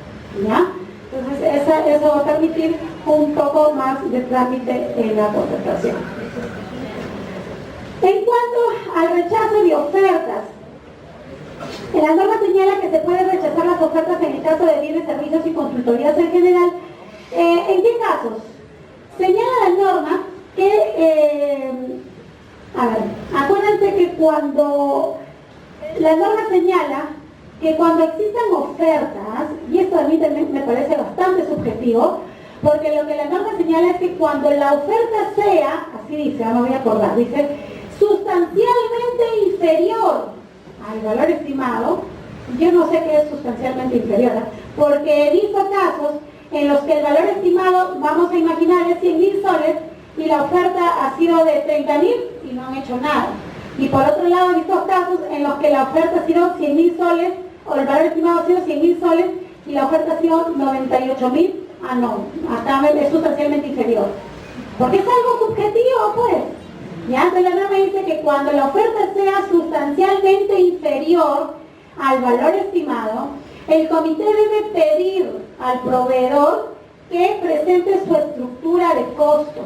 ¿ya? Entonces eso va a permitir un poco más de trámite en la contratación. En cuanto al rechazo de ofertas, la norma señala que se puede rechazar las ofertas en el caso de bienes, servicios y consultorías en general. ¿En qué casos? Señala la norma que, acuérdense que cuando la norma señala que cuando existan ofertas, y esto a mí también me parece bastante subjetivo, porque lo que la norma señala es que cuando la oferta sea, así dice, no me voy a acordar, dice, sustancialmente inferior al valor estimado, yo no sé qué es sustancialmente inferior, porque he visto casos en los que el valor estimado, vamos a imaginar, es 100.000 soles y la oferta ha sido de 30.000 y no han hecho nada. Y por otro lado, he visto casos en los que la oferta ha sido 100.000 soles o el valor estimado ha sido 100.000 soles y la oferta ha sido 98.000. Ah, no, acá es sustancialmente inferior. Porque es algo subjetivo, pues. Ya, entonces la norma dice que cuando la oferta sea sustancialmente inferior al valor estimado, el comité debe pedir al proveedor que presente su estructura de costos,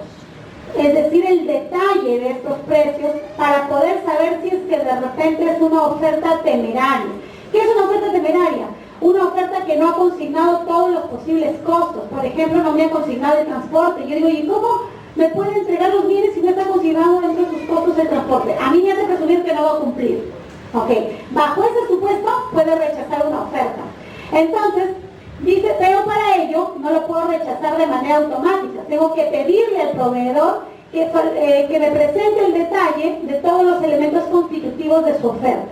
es decir, el detalle de estos precios para poder saber si es que de repente es una oferta temeraria. ¿Qué es una oferta temeraria? Una oferta que no ha consignado todos los posibles costos. Por ejemplo, no me ha consignado el transporte. Yo digo, ¿y cómo me puede entregar los bienes si no está consignado dentro de sus costos el transporte? A mí me hace presumir que no va a cumplir. Ok, bajo ese supuesto puede rechazar una oferta. Entonces, dice, pero para ello no lo puedo rechazar de manera automática. Tengo que pedirle al proveedor que me presente el detalle de todos los elementos constitutivos de su oferta.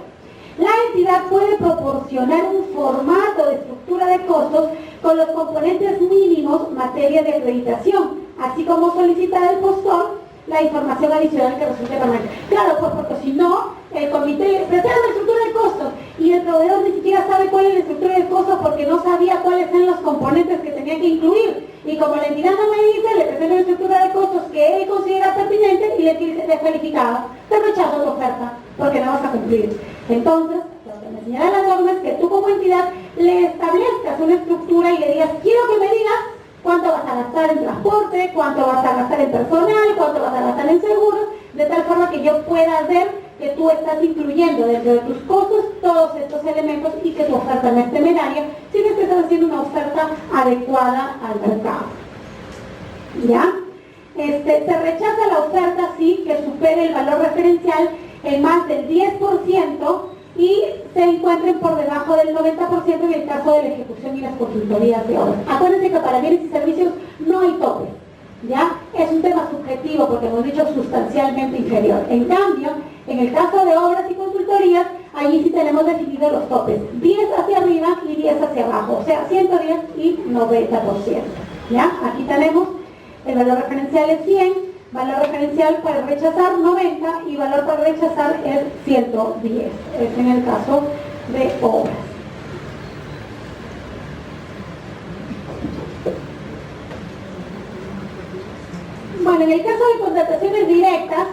La entidad puede proporcionar un formato de estructura de costos con los componentes mínimos materia de acreditación, así como solicitar al postor la información adicional que resulte permanente. Claro, pues porque si no, el comité presenta la estructura de costos y el proveedor ni siquiera sabe cuál es la estructura de costos porque no sabía cuáles eran los componentes que tenía que incluir. Y como la entidad no me dice, le presenta la estructura de costos que él considera pertinente y le dice descalificado, te rechazo tu oferta porque no vas a cumplir. Entonces, lo que me señala la norma es que tú como entidad le establezcas una estructura y le digas, quiero que me digas cuánto vas a gastar en transporte, cuánto vas a gastar en personal, cuánto vas a gastar en seguros, de tal forma que yo pueda ver que tú estás incluyendo dentro de tus costos todos estos elementos y que tu oferta no es temeraria, sino que estás haciendo una oferta adecuada al mercado. ¿Ya? Se rechaza la oferta sí que supere el valor referencial en más del 10% y se encuentren por debajo del 90% en el caso de la ejecución y las consultorías de obra. Acuérdense que para bienes y servicios no hay tope, ¿ya? Es un tema subjetivo porque hemos dicho sustancialmente inferior. En cambio, en el caso de obras y consultorías, allí sí tenemos definidos los topes, 10 hacia arriba y 10 hacia abajo, o sea, 110 y 90%, ¿ya? Aquí tenemos el valor referencial es 100, valor referencial para rechazar 90 y valor para rechazar es 110. Es en el caso de obras. Bueno, en el caso de contrataciones directas,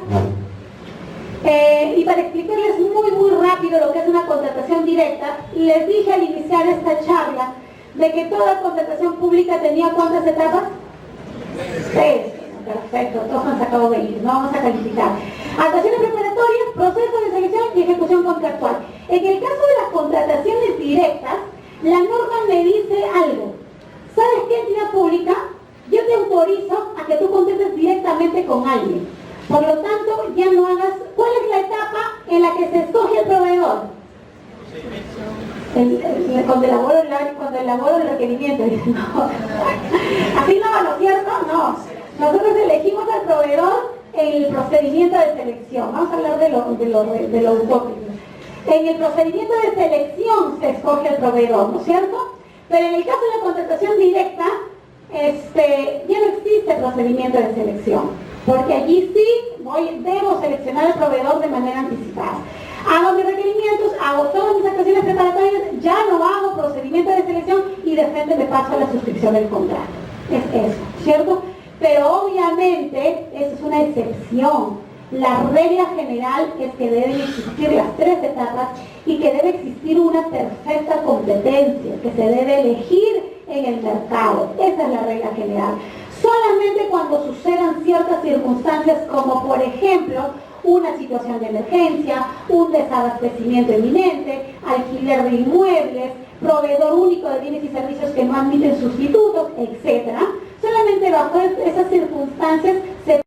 y para explicarles muy rápido lo que es una contratación directa, les dije al iniciar esta charla de que toda contratación pública tenía ¿cuántas etapas? 6. Perfecto, todos han sacado 20, no vamos a calificar. Actuaciones preparatorias, proceso de selección y ejecución contractual. En el caso de las contrataciones directas, la norma me dice algo. ¿Sabes qué, entidad pública? Yo te autorizo a que tú contrates directamente con alguien. Por lo tanto, ya no hagas... ¿Cuál es la etapa en la que se escoge el proveedor? Cuando elaboro el requerimiento. No. Así ¿no es cierto? No. Nosotros elegimos al proveedor en el procedimiento de selección. Vamos a hablar de lo utópico. En el procedimiento de selección se escoge el proveedor, ¿no es cierto? Pero en el caso de la contratación directa, ya no existe procedimiento de selección, porque allí sí debo seleccionar al proveedor de manera anticipada. Hago mis requerimientos, hago todas mis actuaciones preparatorias, ya no hago procedimiento de selección y de frente me paso a la suscripción del contrato. Es eso, ¿cierto? Pero obviamente eso es una excepción. La regla general es que deben existir las 3 etapas y que debe existir una perfecta competencia, que se debe elegir en el mercado. Esa es la regla general. Solamente cuando sucedan ciertas circunstancias, como por ejemplo una situación de emergencia, un desabastecimiento inminente, alquiler de inmuebles, proveedor único de bienes y servicios que no admiten sustitutos, etc. Solamente bajo esas circunstancias se